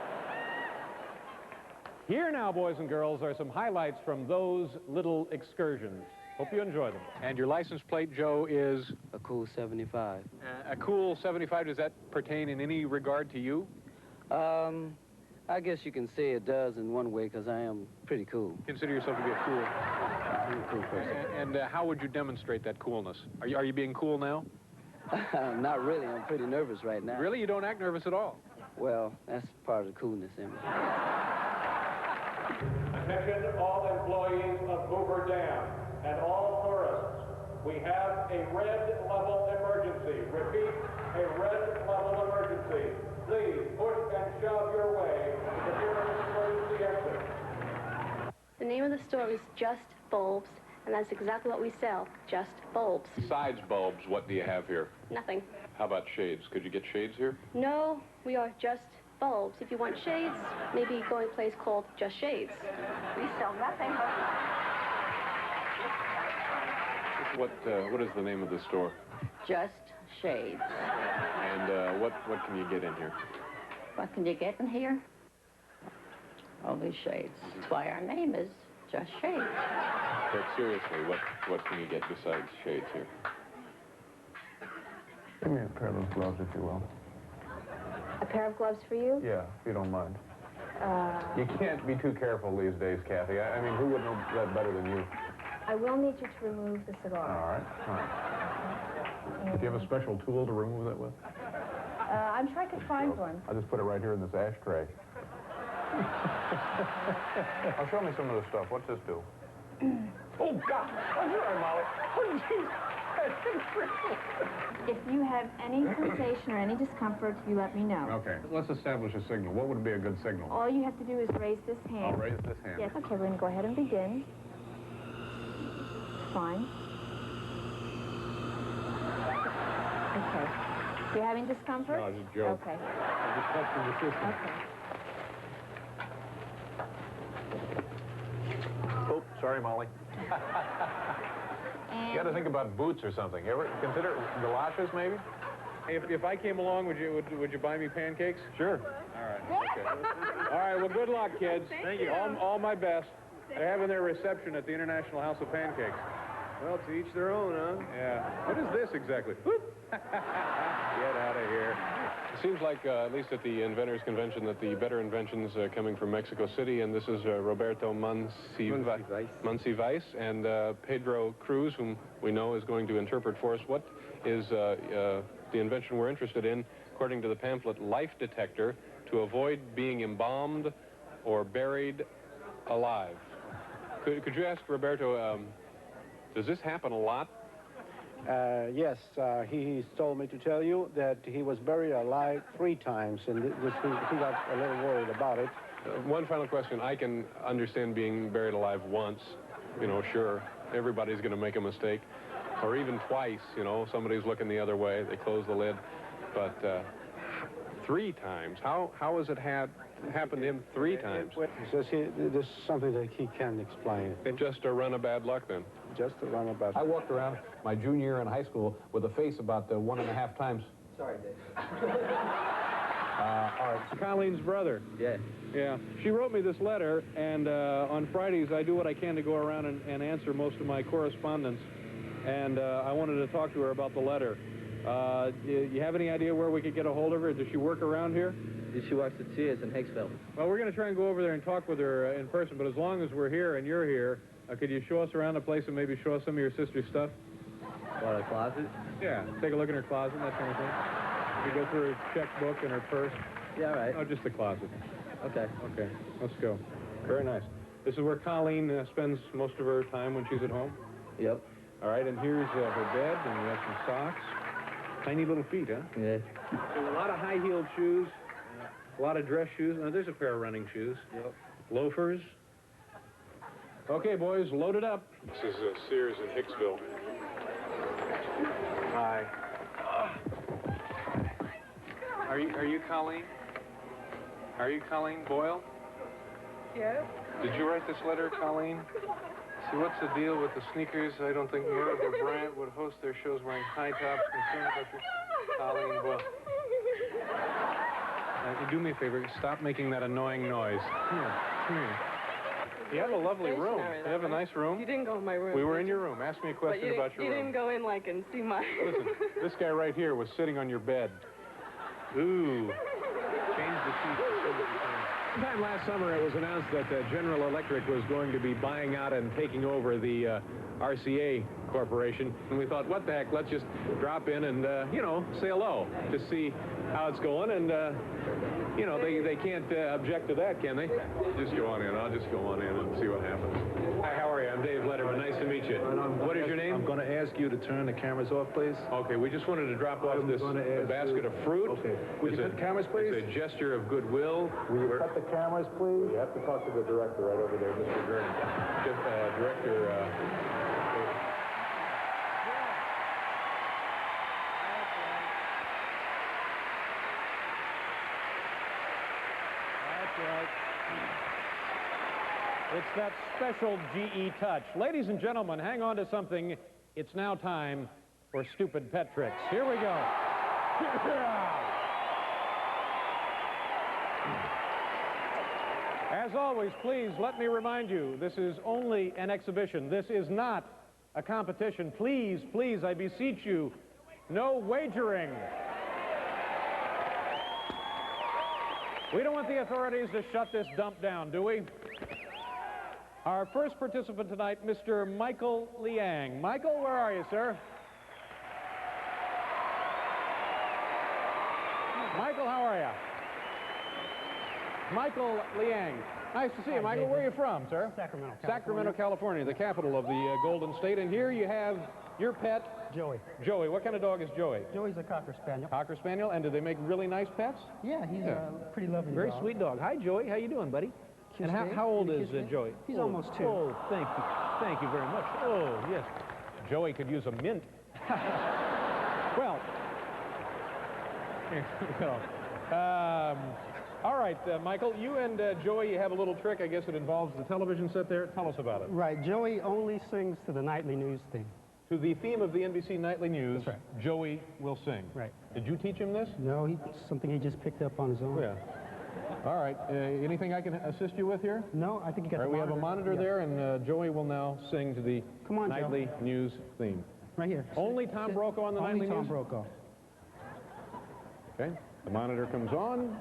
Here now, boys and girls, are some highlights from those little excursions. Hope you enjoy them. And your license plate, Joe, is? A cool 75. A cool 75. Does that pertain in any regard to you? I guess you can say it does in one way, because I am pretty cool. Consider yourself to be a cool person. And how would you demonstrate that coolness? Are you being cool now? Not really. I'm pretty nervous right now. Really? You don't act nervous at all? Well, that's part of the coolness in me. Attention all employees of Hoover Dam and all tourists. We have a red level emergency. Repeat, a red level emergency. Please push and shove your way to the nearest emergency exit. The name of the store is Just bulbs, and that's exactly what we sell, just bulbs. Besides bulbs, what do you have here? Nothing. How about shades? Could you get shades here? No, we are just bulbs. If you want shades, maybe go to a place called Just Shades. We sell nothing but... What is the name of the store? Just Shades. And what can you get in here? What can you get in here? Only shades. That's why our name is Just Shades. But seriously, what can you get besides shades here? Give me a pair of those gloves, if you will. A pair of gloves for you? Yeah, if you don't mind. You can't be too careful these days, Kathy. I mean, who would know that better than you? I will need you to remove the cigar. All right. Do you have a special tool to remove that with? I'm sure I could find one. I'll just put it right here in this ashtray. Oh, show me some of the stuff. What's this do? Oh, God. I'm sorry, Molly. Oh, jeez. If you have any sensation or any discomfort, you let me know. Okay. Let's establish a signal. What would be a good signal? All you have to do is raise this hand. I'll raise this hand. Yes. Okay, we're going to go ahead and begin. Fine. Okay. Do you have any discomfort? No, it's a joke. Okay. I'm just testing the system. Okay. Oh, sorry, Molly. You got to think about boots or something. You ever consider galoshes, maybe? If I came along, would you buy me pancakes? Sure. All right. Okay. All right. Well, good luck, kids. Thank you. All my best. They're having their reception at the International House of Pancakes. Well, to each their own, huh? Yeah. What is this exactly? Whoop. Get out of here. It seems like, at least at the Inventors Convention, that the better inventions coming from Mexico City, and this is Roberto Monsivais and Pedro Cruz, whom we know is going to interpret for us. What is the invention we're interested in, according to the pamphlet, life detector to avoid being embalmed or buried alive? Could you ask Roberto, does this happen a lot? Yes, he told me to tell you that he was buried alive 3 times, and he got a little worried about it. One final question. I can understand being buried alive once, you know, sure. Everybody's going to make a mistake. Or even twice, you know, somebody's looking the other way, they close the lid. But 3 times, how has it happened to him 3 times? He says there's something that he can't explain. Just a run of bad luck, then? Just a run of bad luck. I walked around my junior year in high school with a face about 1.5 times. Sorry, Dave. All right. It's Colleen's brother. Yeah. Yeah. She wrote me this letter, and on Fridays I do what I can to go around and answer most of my correspondence. And I wanted to talk to her about the letter. You have any idea where we could get a hold of her? Does she work around here? She works at Sears in Hicksville. Well, we're going to try and go over there and talk with her in person, but as long as we're here and you're here, could you show us around the place and maybe show us some of your sister's stuff? What, a closet? Yeah, take a look in her closet, that kind of thing. You go through her checkbook and her purse. Yeah, all right. Oh, just the closet. Okay. Okay, let's go. Very nice. This is where Colleen spends most of her time when she's at home? Yep. All right, and here's her bed, and we have some socks. Tiny little feet, huh? Yeah. So a lot of high-heeled shoes, a lot of dress shoes. Now, there's a pair of running shoes. Yep. Loafers. Okay, boys, load it up. This is Sears in Hicksville. Hi. Are you Colleen? Are you Colleen Boyle? Yes. Did you write this letter, Colleen? See, what's the deal with the sneakers? I don't think Muir or Bryant would host their shows wearing high tops. Concerned about your Colleen Boyle. Do me a favor. Stop making that annoying noise. Come here. Come here. You have a lovely room. You have a nice room. You didn't go in my room. We were in your room. Ask me a question about your room. You didn't go in, like, and see my... Listen, this guy right here was sitting on your bed. Ooh. Change the sheets. Sometime last summer, it was announced that General Electric was going to be buying out and taking over the RCA Corporation. And we thought, what the heck, let's just drop in and, you know, say hello. Just see how it's going, and, you know, they can't object to that, can they? Just go on in. I'll just go on in and see what happens. Hi, how are you? I'm Dave Letterman. Nice to meet you. What is your name? I'm going to ask you to turn the cameras off, please. Okay, we just wanted to drop off this basket of fruit. Okay. Would you put the cameras, please? It's a gesture of goodwill. Will you cut the cameras, please? You have to talk to the director right over there, Mr. Gurney. Director... It's that special GE touch. Ladies and gentlemen, hang on to something. It's now time for Stupid Pet Tricks. Here we go. As always, please let me remind you, this is only an exhibition. This is not a competition. Please, please, I beseech you, no wagering. We don't want the authorities to shut this dump down, do we? Our first participant tonight, Mr. Michael Liang. Michael, where are you, sir? Michael, how are you? Michael Liang. Nice to see you, Michael. Where are you from, sir? Sacramento, California. Sacramento, California, the capital of the Golden State. And here you have your pet. Joey. Joey. What kind of dog is Joey? Joey's a Cocker Spaniel. Cocker Spaniel. And do they make really nice pets? Yeah, he's a pretty loving Very dog. sweet dog. Hi, Joey. How you doing, buddy? Kiss And Dave. how old Can you is kiss Dave? Joey? He's almost 2. Oh, thank you. Thank you very much. Oh, yes. Joey could use a mint. Well, here we go. All right, Michael, you and Joey have a little trick. I guess it involves the television set there. Tell us about it. Right, Joey only sings to the nightly news theme. To the theme of the NBC Nightly News, That's right. Joey will sing. Right. Did you teach him this? No, something he just picked up on his own. Oh, yeah. All right. Anything I can assist you with here? No, I think you got All right, the we have a monitor there, and Joey will now sing to the Come on, Nightly Joe. News theme. Right here. Only Tom Brokaw on the Only Nightly Tom News? Brokaw. Okay. The monitor comes on.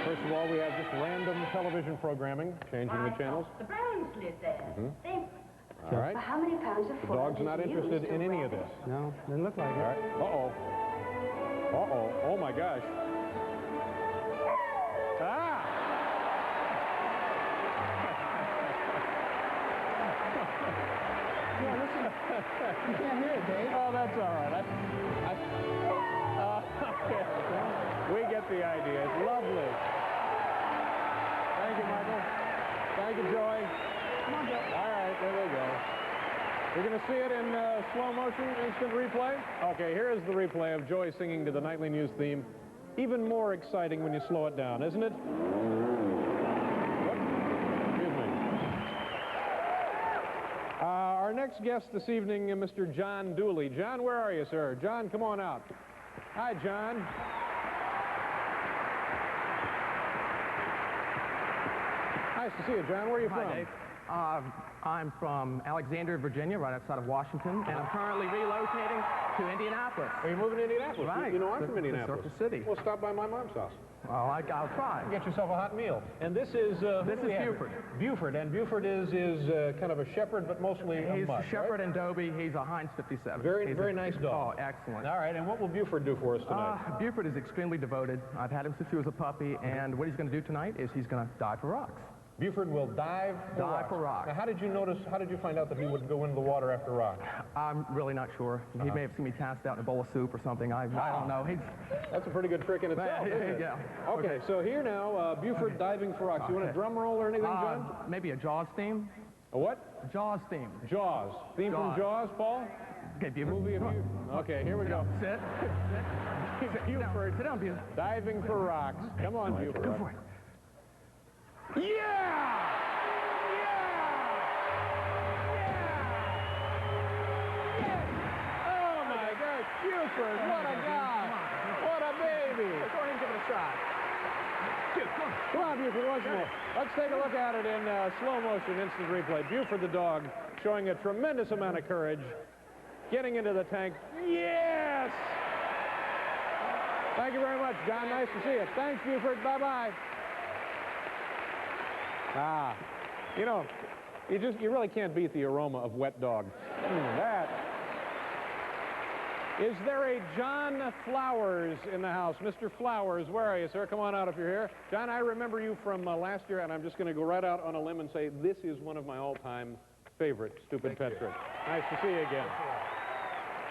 First of all, we have just random television programming, changing the channels. The Browns live there. All right. How many pounds of The food dog's did not you interested use in to any of wrap this. No, doesn't look like All it. right. Uh-oh. Uh-oh. Oh, my gosh. Ah! Yeah, listen. You can't hear it, Dave. Oh, that's all right. Okay. We get the idea. It's lovely. Thank you, Michael. Thank you, Joey. Come on, Joe. All right, there we go. You're going to see it in slow motion, instant replay? Okay, here is the replay of Joey singing to the Nightly News theme. Even more exciting when you slow it down, isn't it? Excuse me. Our next guest this evening, Mr. John Dooley. John, where are you, sir? John, come on out. Hi, John. Nice to see you, John. Where are you from? Hi, Dave. I'm from Alexandria, Virginia, right outside of Washington, and I'm currently relocating to Indianapolis. Are you moving to Indianapolis? Right. You know I'm from Indianapolis. Circle City. Well, stop by my mom's house. Well, I'll try. Get yourself a hot meal. And this is... This is Buford. Buford. And Buford is kind of a shepherd, but mostly a He's mutt, Shepherd right? and Dobie. He's a Heinz 57. Very nice dog. Oh, excellent. All right, and what will Buford do for us tonight? Buford is extremely devoted. I've had him since he was a puppy, and what he's going to do tonight is he's going to dive for rocks. Buford will dive for rocks. Now, how did you find out that he would go into the water after rocks? I'm really not sure. He may have seen me cast out in a bowl of soup or something. I don't know. That's a pretty good trick in itself, isn't it? Yeah. Okay, so here now, Buford diving for rocks. You want a drum roll or anything, John? Maybe a Jaws theme. A what? A Jaws theme. Jaws. Theme from Jaws, Paul? Okay, Buford. Movie of you. Okay, here we go. Sit. Buford. Sit down, Buford. Diving for rocks. Come on, Buford. Go for it. Yeah! Oh, my God. Buford, what a guy. What a baby. Go ahead and give it a shot. Come on, Buford, once more. Let's take a look at it in slow motion, instant replay. Buford the dog showing a tremendous amount of courage, getting into the tank. Yes! Thank you very much, John. Nice to see you. Thanks, Buford. Bye-bye. Ah, you know, you really can't beat the aroma of wet dog. That Is there a John Flowers in the house? Mr. Flowers, where are you, sir? Come on out if you're here. John, I remember you from last year, and I'm just going to go right out on a limb and say this is one of my all-time favorite stupid pet tricks. Nice to see you again.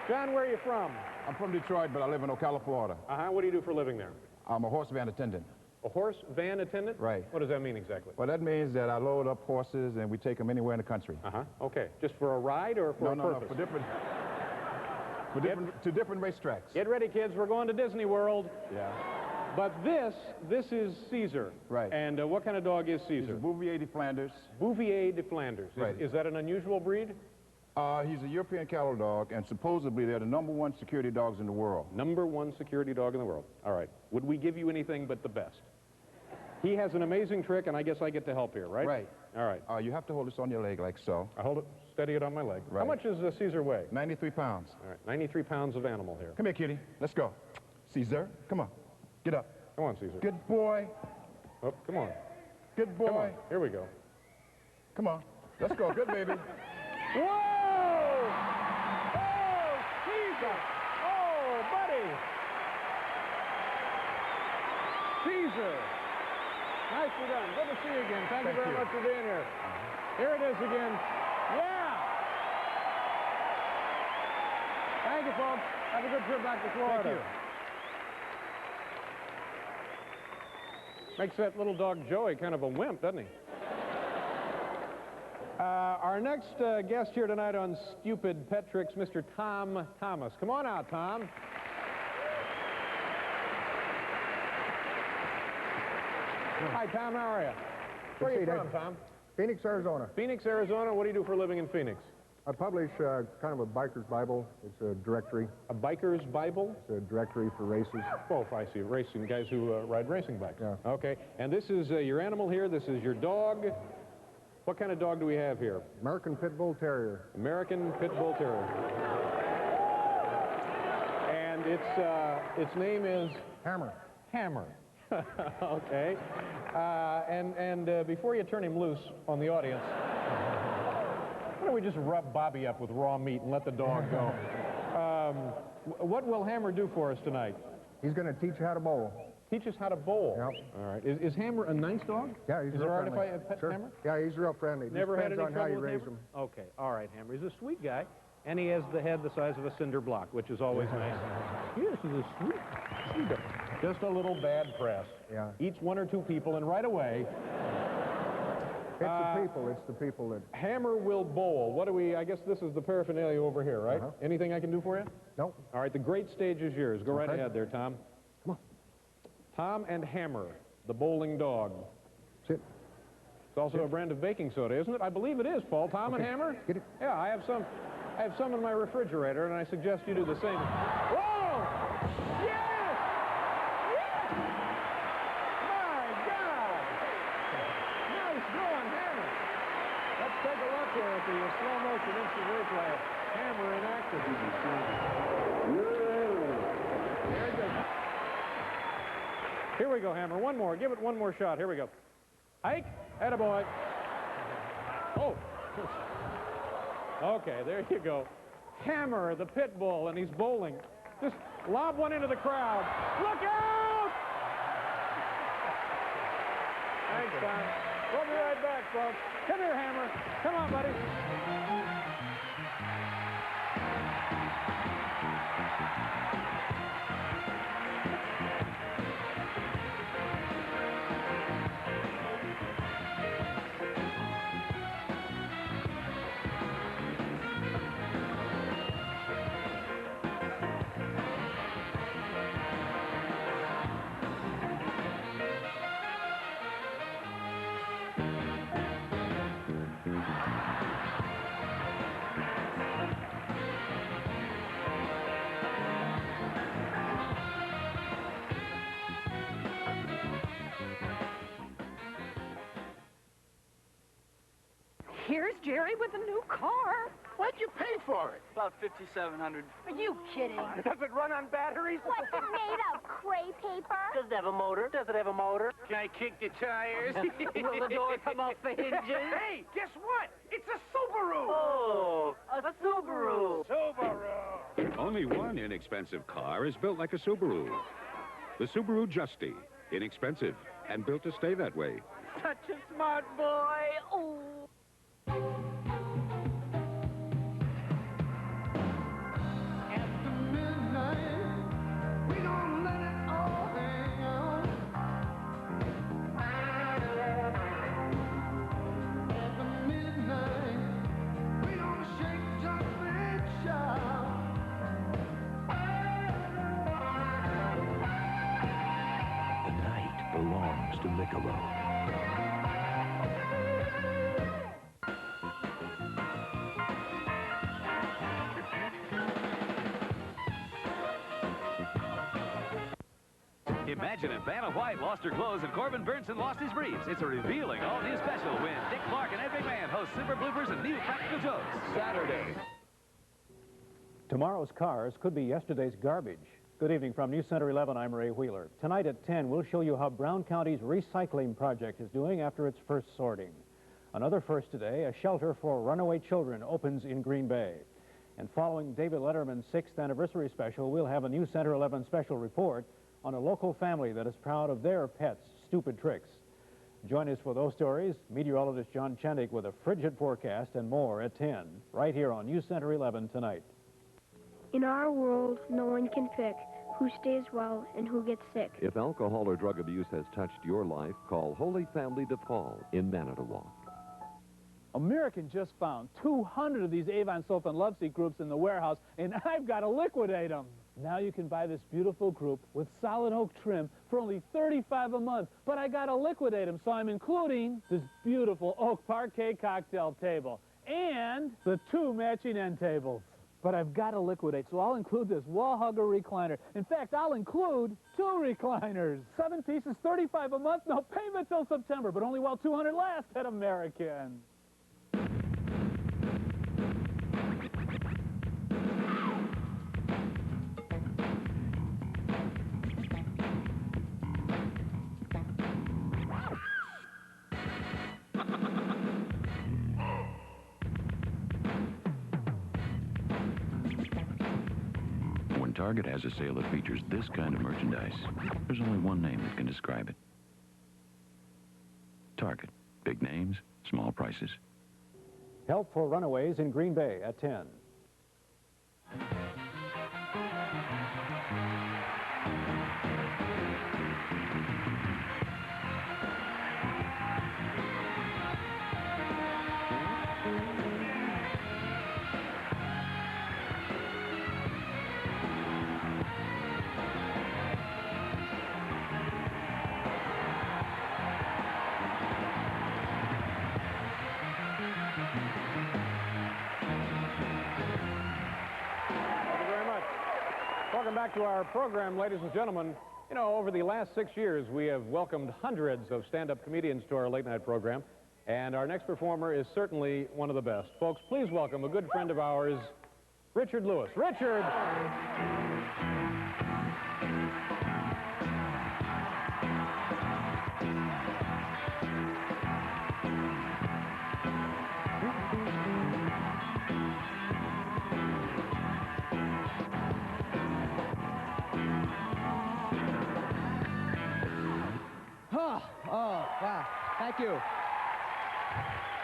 John, where are you from? I'm from Detroit, but I live in Ocala, Florida. What do you do for a living there? I'm a horse van attendant. A horse van attendant? Right. What does that mean exactly? Well, that means that I load up horses and we take them anywhere in the country. Okay. Just for a ride or for a purpose? No, to different racetracks. Get ready, kids. We're going to Disney World. Yeah. But this is Caesar. Right. And what kind of dog is Caesar? He's a Bouvier de Flanders. Bouvier de Flanders. Right. Is that an unusual breed? He's a European cattle dog, and supposedly they're the #1 security dogs in the world. #1 security dog in the world. All right. Would we give you anything but the best? He has an amazing trick, and I guess I get to help here, right? Right. All right. You have to hold this on your leg like so. I hold it, steady it on my leg. Right. How much does Caesar weigh? 93 pounds. All right, 93 pounds of animal here. Come here, kitty. Let's go. Caesar, come on. Get up. Come on, Caesar. Good boy. Oh, come on. Good boy. Come on. Here we go. Come on. Let's go. Good baby. Whoa! Oh, Caesar! Oh, buddy! Caesar! Nicely done. Good to see you again. Thank you very much for being here. Here it is again. Yeah! Thank you, folks. Have a good trip back to Florida. Thank you. Makes that little dog Joey kind of a wimp, doesn't he? Our next guest here tonight on Stupid Pet Tricks, Mr. Tom Thomas. Come on out, Tom. Hi, Tom. How are you? Where are you from, Tom? Phoenix, Arizona. Phoenix, Arizona. What do you do for a living in Phoenix? I publish kind of a biker's Bible. It's a directory. A biker's Bible? It's a directory for races. Oh, I see. Racing guys who ride racing bikes. Yeah. Okay. And this is your animal here. This is your dog. What kind of dog do we have here? American Pit Bull Terrier. American Pit Bull Terrier. And its name is? Hammer. Hammer. Okay. And before you turn him loose on the audience, why don't we just rub Bobby up with raw meat and let the dog go? What will Hammer do for us tonight? He's going to teach you how to bowl. Teach us how to bowl? Yep. All right. Is Hammer a nice dog? Yeah, he's Is real it all right friendly. if I pet Sure. Hammer? Yeah, he's real friendly. Never had any Depends on how trouble you with raise Hammer? him. Okay. All right, Hammer. He's a sweet guy, and he has the head the size of a cinder block, which is always nice. Yes, he's a sweet dog. Just a little bad press. Yeah. Eats one or two people, and right away... It's the people that... Hammer will bowl. What do we... I guess this is the paraphernalia over here, right? Anything I can do for you? No. All right, the great stage is yours. Go right Okay. ahead there, Tom. Come on. Tom and Hammer, the bowling dog. Sit. It's also a brand of baking soda, isn't it? I believe it is, Paul. Tom and Hammer? Get it. Yeah, I have some in my refrigerator, and I suggest you do the same. Whoa! Yes! Yes! My God! Nice going, Hammer. Let's take a look here at the slow motion instant replay. Hammer in action. Very good. Here we go, Hammer. One more. Give it one more shot. Here we go. Hike. Attaboy. Oh. Okay, there you go. Hammer, the pit bull, and he's bowling. Just lob one into the crowd. Look out! Thanks, Tom. We'll be right back, folks. Come here, Hammer. Come on, buddy. Here's Jerry with a new car. What'd you pay for it? About $5,700. Are you kidding? Does it run on batteries? What's it made of? Crepe paper? Does it have a motor? Does it have a motor? Can I kick the tires? Will the door come off the hinges? Hey, guess what? It's a Subaru! Oh, a Subaru. Subaru! Only one inexpensive car is built like a Subaru. The Subaru Justy. Inexpensive and built to stay that way. Such a smart boy. Oh. After midnight, we gonna let it all hang out. After midnight, we gonna shake, jump, and shout. The night belongs to Michelob. Imagine if Vanna White lost her clothes and Corbin Burnson lost his briefs. It's a revealing all-new special when Dick Clark and Ed McMahon host Super Bloopers and new practical jokes. Saturday. Tomorrow's cars could be yesterday's garbage. Good evening from News Center 11. I'm Ray Wheeler. Tonight at 10, we'll show you how Brown County's recycling project is doing after its first sorting. Another first today, a shelter for runaway children opens in Green Bay. And following David Letterman's 6th anniversary special, we'll have a News Center 11 special report on a local family that is proud of their pet's stupid tricks. Join us for those stories. Meteorologist John Chenik with a frigid forecast and more at 10, right here on News Center 11 tonight. In our world, no one can pick who stays well and who gets sick. If alcohol or drug abuse has touched your life, call Holy Family DePaul in Manitowoc. American just found 200 of these Avon Soap and Loveseat groups in the warehouse, and I've got to liquidate them. Now you can buy this beautiful group with solid oak trim for only $35 a month, but I got to liquidate them, so I'm including this beautiful oak parquet cocktail table and the 2 matching end tables. But I've got to liquidate, so I'll include this wall hugger recliner. In fact, I'll include 2 recliners. 7 pieces, $35 a month, no payment till September, but only while 200 last at American. When Target has a sale that features this kind of merchandise, there's only one name that can describe it. Target. Big names, small prices. Help for runaways in Green Bay at 10. Welcome back to our program, ladies and gentlemen. You know, over the last 6 years, we have welcomed hundreds of stand-up comedians to our late-night program, and our next performer is certainly one of the best. Folks, please welcome a good friend of ours, Richard Lewis. Richard! Oh, wow. Thank you.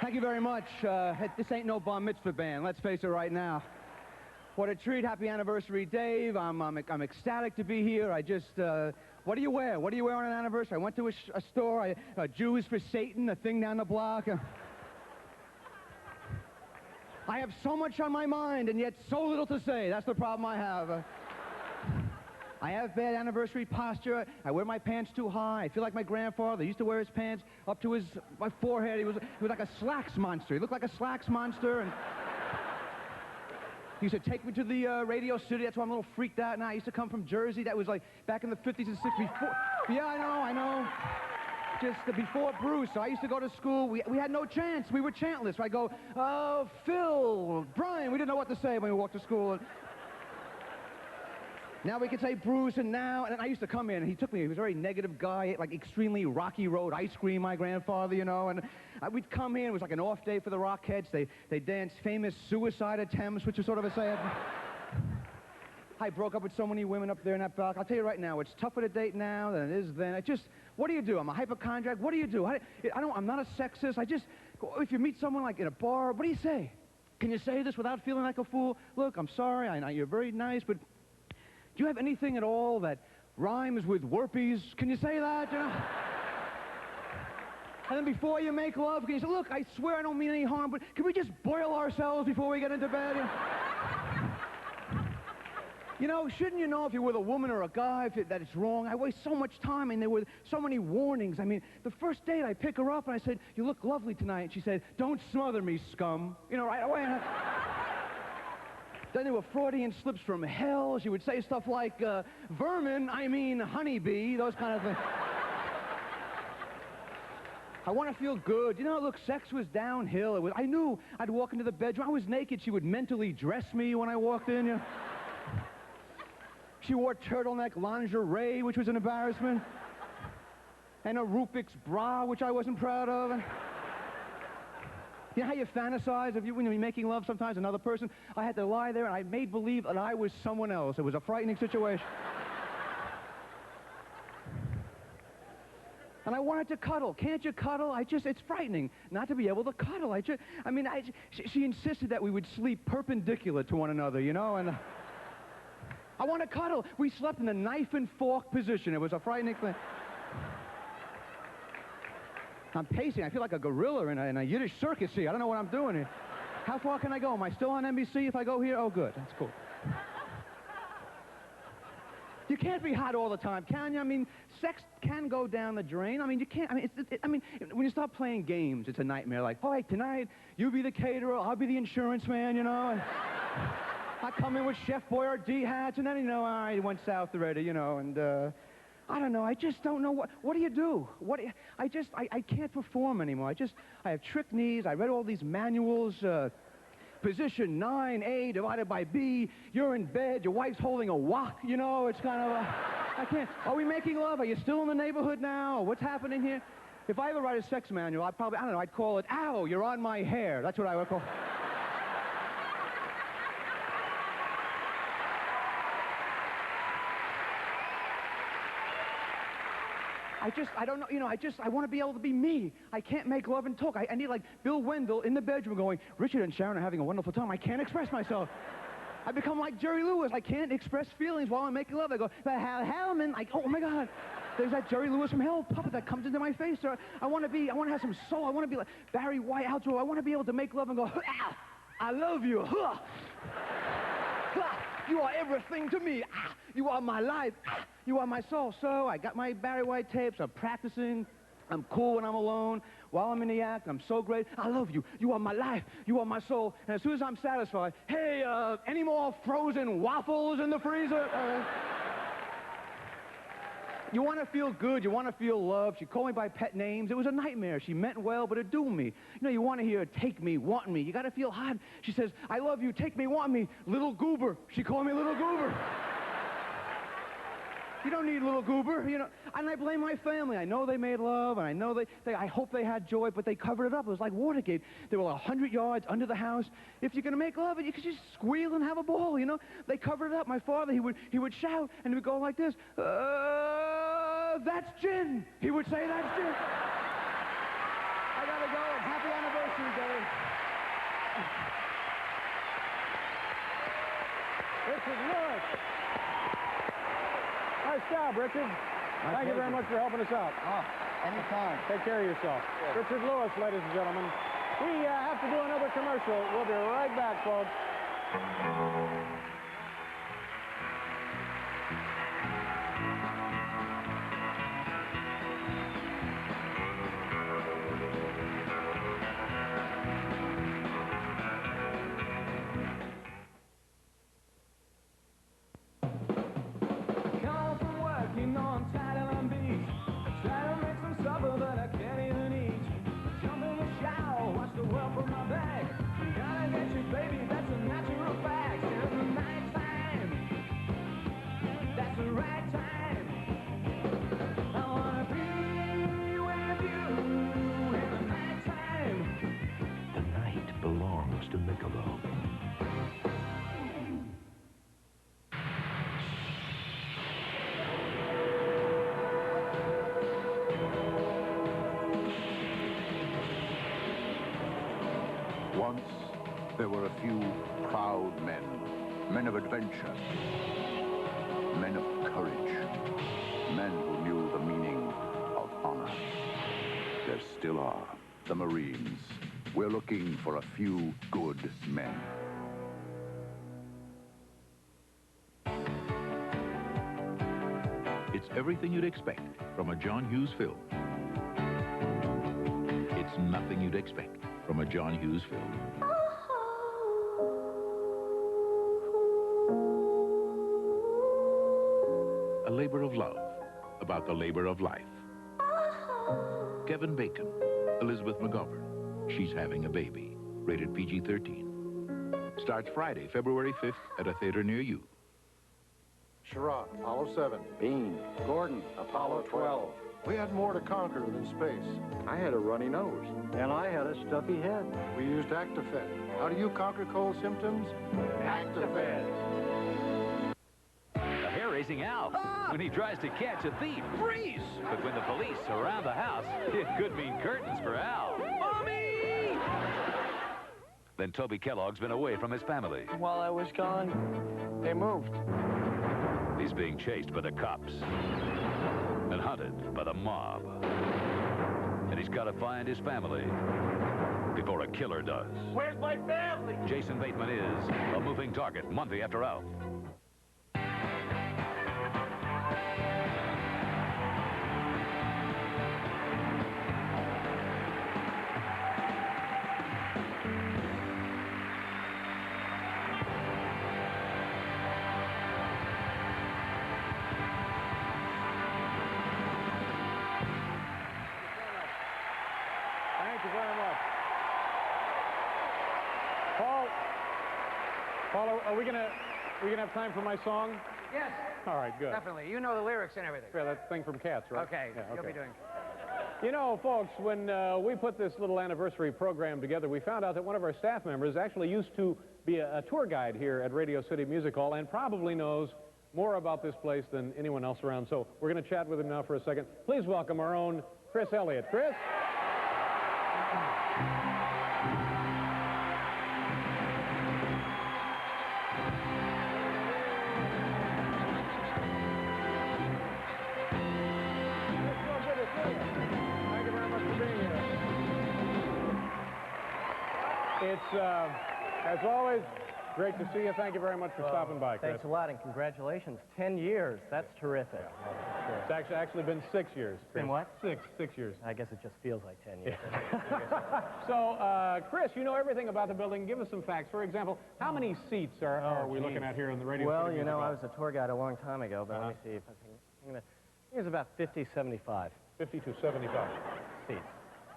Thank you very much. This ain't no bar mitzvah band, let's face it right now. What a treat. Happy anniversary, Dave. I'm ecstatic to be here. I just, what do you wear? What do you wear on an anniversary? I went to a store, Jews for Satan, a thing down the block. I have so much on my mind and yet so little to say. That's the problem I have. I have bad anniversary posture. I wear my pants too high. I feel like my grandfather. He used to wear his pants up to my forehead. He was like a slacks monster. He looked like a slacks monster. And he used to take me to the radio studio. That's why I'm a little freaked out now. I used to come from Jersey. That was like back in the 50s and 60s. Before. Yeah, I know. Just before Bruce. So I used to go to school. We had no chance. We were chantless. I go, oh, Phil, Brian. We didn't know what to say when we walked to school. Now we can say Bruce, and now, and I used to come in, and he took me, he was a very negative guy, like extremely Rocky Road ice cream, my grandfather, you know, and we'd come in, it was like an off day for the Rockettes, they danced famous suicide attempts, which is sort of a sad, I broke up with so many women up there in that balcony. I'll tell you right now, it's tougher to date now than it is then. What do you do? I'm a hypochondriac. What do you do? I'm not a sexist. If you meet someone like in a bar, what do you say? Can you say this without feeling like a fool? Look, I'm sorry. I know you're very nice, but do you have anything at all that rhymes with Werpies? Can you say that? You know? And then before you make love, can you say, look, I swear I don't mean any harm, but can we just boil ourselves before we get into bed? You know, shouldn't you know if you're with a woman or a guy that it's wrong? I waste so much time, and there were so many warnings. I mean, the first date, I pick her up, and I said, you look lovely tonight. And she said, don't smother me, scum. You know, right away. Then there were Freudian slips from hell. She would say stuff like, vermin, I mean honeybee, those kind of things. I want to feel good. You know, look, sex was downhill. I knew I'd walk into the bedroom. I was naked. She would mentally dress me when I walked in, you know. She wore turtleneck lingerie, which was an embarrassment, and a Rubik's bra, which I wasn't proud of. And you know how you fantasize when you're making love sometimes another person? I had to lie there, and I made believe that I was someone else. It was a frightening situation. And I wanted to cuddle. Can't you cuddle? It's frightening not to be able to cuddle. She insisted that we would sleep perpendicular to one another, you know, and I want to cuddle. We slept in the knife and fork position. It was a frightening thing. I'm pacing. I feel like a gorilla in a Yiddish circus here. I don't know what I'm doing here. How far can I go? Am I still on NBC if I go here? Oh, good. That's cool. You can't be hot all the time, can you? I mean, sex can go down the drain. I mean, you can't. I mean, when you start playing games, it's a nightmare. Like, all right, tonight, you be the caterer, I'll be the insurance man, you know. And I come in with Chef Boyardee hats, and then, you know, all right, it went south already, you know, and, I don't know, I just don't know what do you do? I can't perform anymore. I have trick knees, I read all these manuals, position 9A divided by B, you're in bed, your wife's holding a wok, you know, it's kind of I can't, are we making love? Are you still in the neighborhood now? What's happening here? If I ever write a sex manual, I don't know, I'd call it, ow, you're on my hair. That's what I would call it. I don't know, you know, I want to be able to be me. I can't make love and talk. I need, like, Bill Wendell in the bedroom going, Richard and Sharon are having a wonderful time. I can't express myself. I become like Jerry Lewis. I can't express feelings while I'm making love. I go, Hellman, like, oh, my God. There's that Jerry Lewis from Hell puppet that comes into my face. Or I want to have some soul. I want to be like Barry White outro. I want to be able to make love and go, ah, I love you. Ah, you are everything to me. Ah, you are my life. Ah, you are my soul. So I got my Barry White tapes. I'm practicing. I'm cool when I'm alone. While I'm in the act, I'm so great. I love you. You are my life. You are my soul. And as soon as I'm satisfied, hey, any more frozen waffles in the freezer? You want to feel good. You want to feel loved. She called me by pet names. It was a nightmare. She meant well, but it doomed me. You know, you want to hear take me, want me. You got to feel hot. She says, I love you. Take me, want me. Little goober. She called me little goober. You don't need little goober, you know. And I blame my family. I know they made love, and I know I hope they had joy, but they covered it up. It was like Watergate. They were 100 yards under the house. If you're going to make love, you could just squeal and have a ball, you know. They covered it up. My father, he would shout, and he would go like this, that's gin. He would say, that's gin. I got to go. Happy anniversary, Dave. Richard Lewis. Nice job, Richard. Thank you very much for helping us out. Anytime. Take care of yourself. Richard Lewis, ladies and gentlemen. We have to do another commercial. We'll be right back, folks. From my bag, gotta get you, baby, that's a natural fact. Once, there were a few proud men, men of adventure, men of courage, men who knew the meaning of honor. There still are, the Marines. We're looking for a few good men. It's everything you'd expect from a John Hughes film. It's nothing you'd expect from a John Hughes film. A labor of love about the labor of life. Kevin Bacon, Elizabeth McGovern. She's having a baby. Rated PG-13. Starts Friday, February 5th at a theater near you. Chirac, Apollo 7. Bean. Gordon, Apollo 12. We had more to conquer than space. I had a runny nose. And I had a stuffy head. We used Actifed. How do you conquer cold symptoms? Actifed. A hair-raising owl. When he tries to catch a thief, freeze! But when the police surround the house, it could mean curtains for Al. Mommy! Then Toby Kellogg's been away from his family. While I was gone, they moved. He's being chased by the cops and hunted by the mob. And he's got to find his family before a killer does. Where's my family? Jason Bateman is a moving target Monday after Alf. Thank you very much. Paul, are we gonna have time for my song? Yes. All right, good. Definitely. You know the lyrics and everything. Yeah, that thing from Cats, right? Okay, Yeah, you'll be doing. You know, folks, when we put this little anniversary program together, we found out that one of our staff members actually used to be a tour guide here at Radio City Music Hall and probably knows more about this place than anyone else around. So we're going to chat with him now for a second. Please welcome our own Chris Elliott. Chris? Thank you very much for being here. It's, as always, great to see you. Thank you very much for stopping by, Chris. Thanks a lot, and congratulations. 10 years. That's terrific. It's actually been 6 years. Chris. Been what? 6 years. I guess it just feels like 10 years. So, Chris, you know everything about the building. Give us some facts. For example, how many seats are we looking at here in the Radio Well, City you know, Music I Hall? was a tour guide a long time ago, but let me see if I think it's about 50, 75. 50 to 75 seats.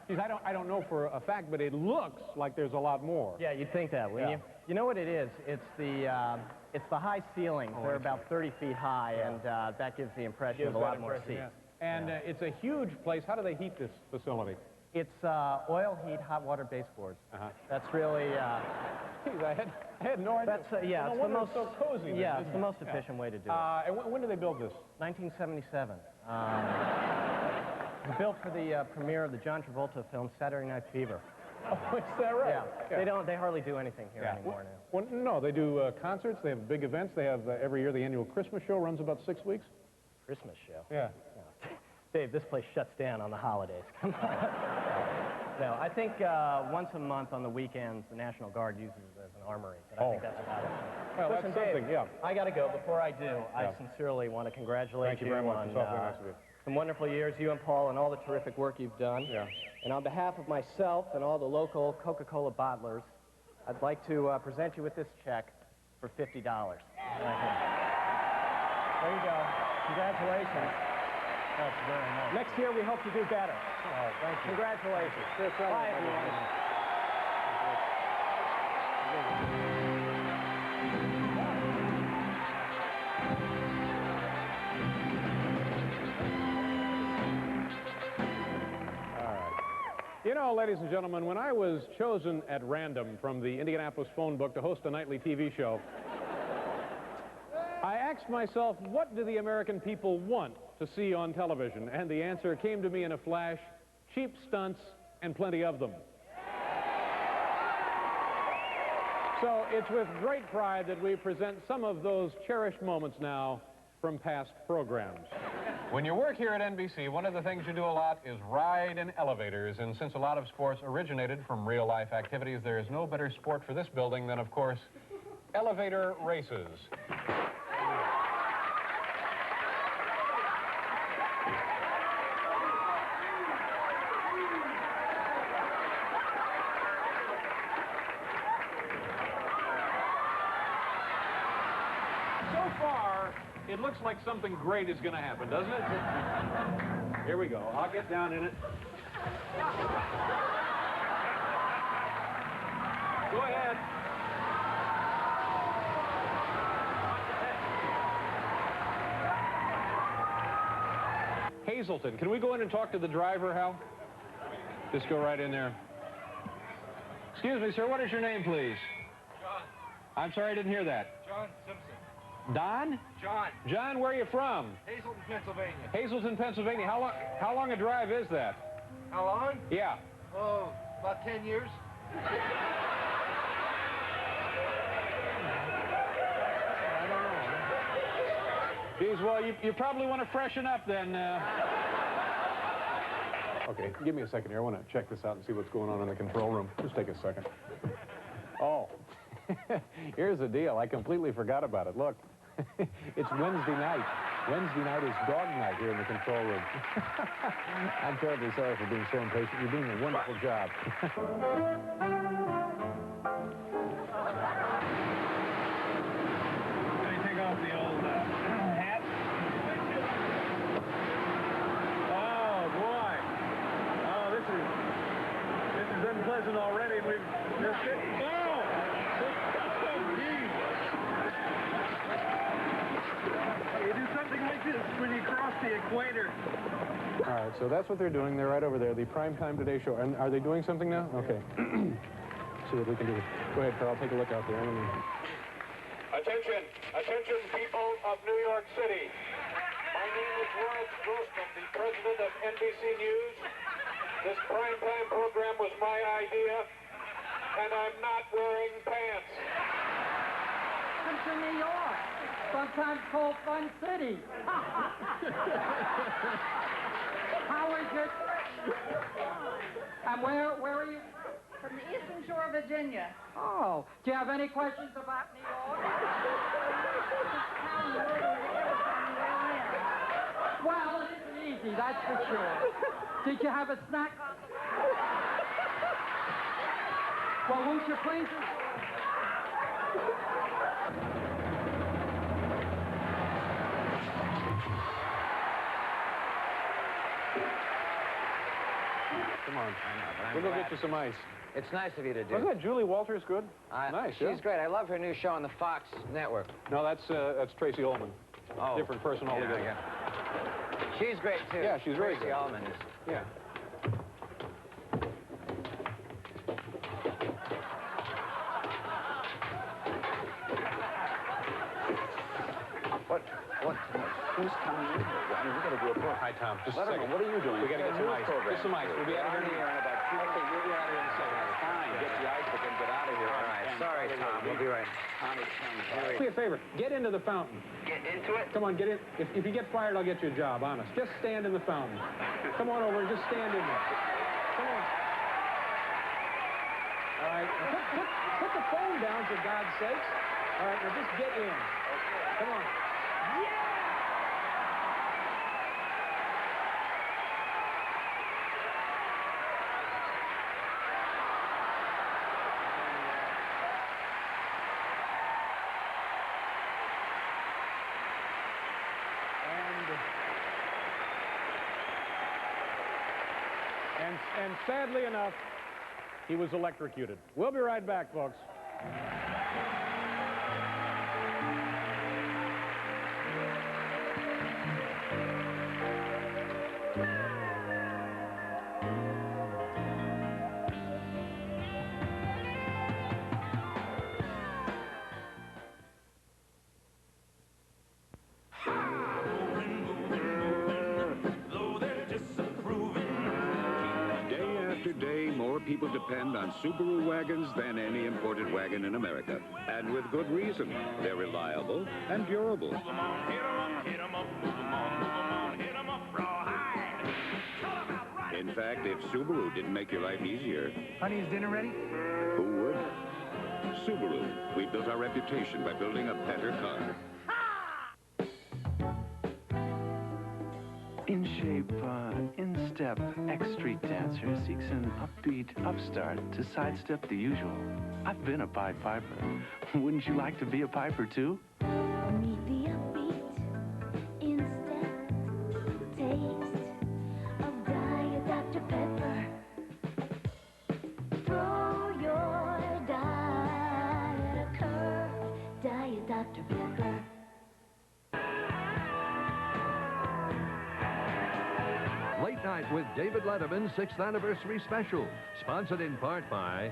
Geez, I don't know for a fact, but it looks like there's a lot more. Yeah, you'd think that, wouldn't you? You know what it is? It's the high ceilings. They're about 30 feet high, and that gives the impression of a lot more seats. Yeah. And it's a huge place. How do they heat this facility? It's oil heat, hot water baseboards. That's really. Geez, I had no idea. That's yeah. It's the most so cozy. Yeah, then, it's the most efficient way to do it. And when did they build this? 1977. Built for the premiere of the John Travolta film Saturday Night Fever. Oh, is that right? Yeah. They hardly do anything here anymore now. Well, no, they do concerts. They have big events. They have every year the annual Christmas show runs about 6 weeks. Christmas show. Yeah. Dave, this place shuts down on the holidays. Come on. No, I think once a month on the weekends, the National Guard uses it as an armory. But I think that's about it. Well, Listen, that's something, Dave, I got to go. Before I do, I sincerely want to congratulate you very much. on It's awfully nice of you. some wonderful years, you and Paul, and all the terrific work you've done. Yeah. And on behalf of myself and all the local Coca-Cola bottlers, I'd like to present you with this check for $50. There you go. Congratulations. Thanks very much. Next year, we hope to do better. Oh, thank you. Congratulations. Bye, everyone. You know, ladies and gentlemen, when I was chosen at random from the Indianapolis phone book to host a nightly TV show, I asked myself, what do the American people want to see on television? And the answer came to me in a flash: cheap stunts and plenty of them. So it's with great pride that we present some of those cherished moments now from past programs. When you work here at NBC, one of the things you do a lot is ride in elevators. And since a lot of sports originated from real-life activities, there is no better sport for this building than, of course, elevator races. So far, it looks like something great is going to happen, doesn't it? Here we go. I'll get down in it. Go ahead. Hazelton, can we go in and talk to the driver, Hal? Just go right in there. Excuse me, sir, what is your name, please? John. I'm sorry, I didn't hear that. John Simpson. Don? John. John, where are you from? Hazelton, Pennsylvania. Hazelton, Pennsylvania. How long a drive is that? How long? Yeah. Oh, about 10 years. I don't know. Geez, well, you probably want to freshen up then. Okay, give me a second here. I want to check this out and see what's going on in the control room. Just take a second. Oh, here's the deal. I completely forgot about it. Look, it's Wednesday night. Wednesday night is dog night here in the control room. I'm terribly sorry for being so impatient. You're doing a wonderful job. Can I take off the old hat? Oh, boy. Oh, this is unpleasant already. We've just hit. Oh! You do something like this when you cross the equator. All right, so that's what they're doing. They're right over there, the Primetime Today Show. And are they doing something now? Okay. See what we can do. Go ahead, Carl. Take a look out there. Attention, attention, people of New York City. My name is Lawrence Grossman, the president of NBC News. This primetime program was my idea, and I'm not wearing pants. Welcome to New York, sometimes called Fun City. How is your trip? And where are you? From the Eastern Shore of Virginia. Oh, do you have any questions about New York? Well, it isn't easy, that's for sure. Did you have a snack on the way? Well, won't you please? Come on. I know, but I'm We'll go glad. get you some ice. It's nice of you to do. Wasn't that Julie Walters good? Nice, She's yeah? great. I love her new show on the Fox network. No, that's Tracy Ullman. Oh. Different person altogether. Yeah. She's great, too. Yeah, she's very Tracy good. Ullman is. Yeah. Who's coming in here? I mean, we got to do a book. Hi, Tom. Just a Letterman, second. what are you doing? We got to get some ice. Program. Get some ice. We'll be out of here. in about 2 minutes. Okay, you're out of here in a second. That's fine. Get the ice, but then get out of here. All right. Sorry, Tom. We'll be right. Do me a favor. Get into the fountain. Get into it? Come on, get in. If you get fired, I'll get you a job, honest. Just stand in the fountain. Come on over and just stand in there. Come on. All right. Now put the phone down, for God's sakes. All right, now just get in. Come on. And sadly enough, he was electrocuted. We'll be right back, folks. people depend on Subaru wagons than any imported wagon in America. And with good reason. They're reliable and durable. In fact, if Subaru didn't make your life easier... Honey, is dinner ready? Who would? Subaru. We built our reputation by building a better car. In shape, in-step ex-street dancer seeks an upbeat upstart to sidestep the usual. I've been a Pied Piper. Wouldn't you like to be a Piper, too? Meet the upbeat, in-step taste of Diet Dr. Pepper. Throw your diet a curve, Diet Dr. Pepper. Late Night with David Letterman's 6th anniversary special, sponsored in part by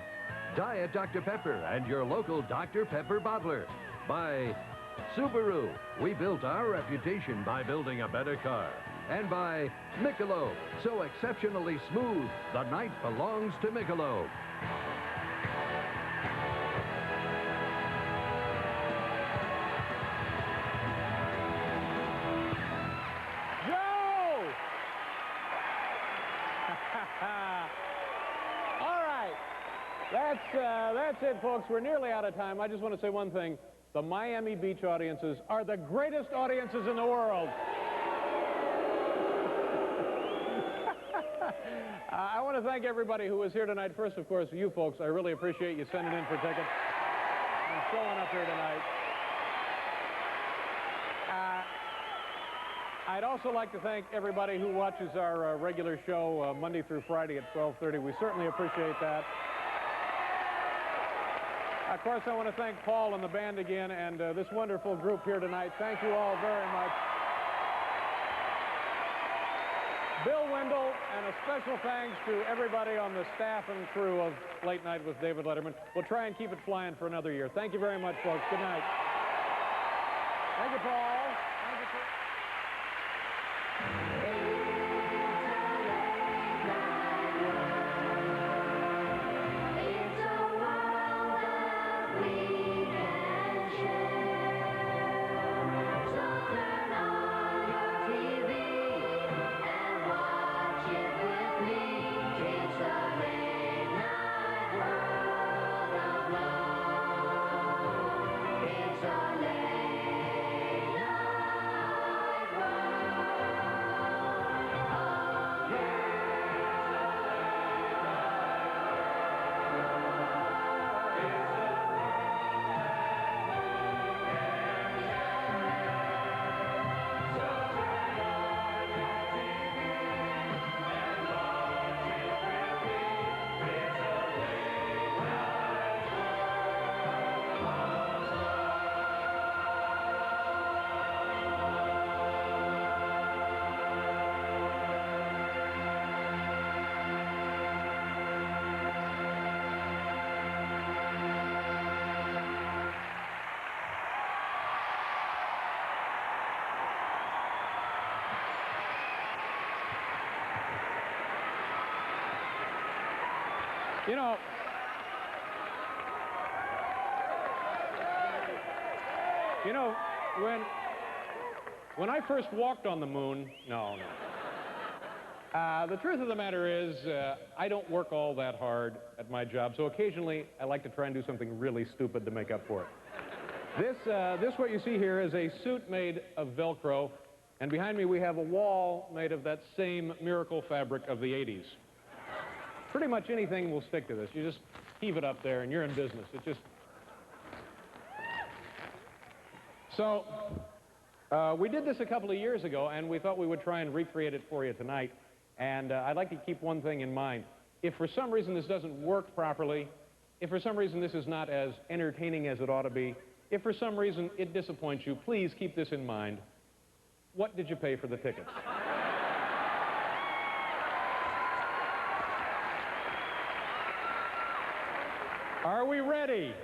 Diet Dr. Pepper and your local Dr. Pepper bottler. By Subaru, we built our reputation by building a better car. And by Michelob, so exceptionally smooth, the night belongs to Michelob. That's it, folks. We're nearly out of time. I just want to say one thing. The Miami Beach audiences are the greatest audiences in the world. I want to thank everybody who was here tonight. First, of course, you folks. I really appreciate you sending in for tickets and showing up here tonight. I'd also like to thank everybody who watches our regular show Monday through Friday at 12:30. We certainly appreciate that. Of course, I want to thank Paul and the band again, and this wonderful group here tonight. Thank you all very much. Bill Wendell, and a special thanks to everybody on the staff and crew of Late Night with David Letterman. We'll try and keep it flying for another year. Thank you very much, folks. Good night. Thank you, Paul. Thank you, You know, when I first walked on the moon, no. The truth of the matter is, I don't work all that hard at my job, so occasionally I like to try and do something really stupid to make up for it. This what you see here is a suit made of Velcro, and behind me we have a wall made of that same miracle fabric of the 80s. Pretty much anything will stick to this. You just heave it up there and you're in business. It just... So, we did this a couple of years ago, and we thought we would try and recreate it for you tonight. And I'd like to keep one thing in mind. If for some reason this doesn't work properly, if for some reason this is not as entertaining as it ought to be, if for some reason it disappoints you, please keep this in mind. What did you pay for the tickets? Are we ready?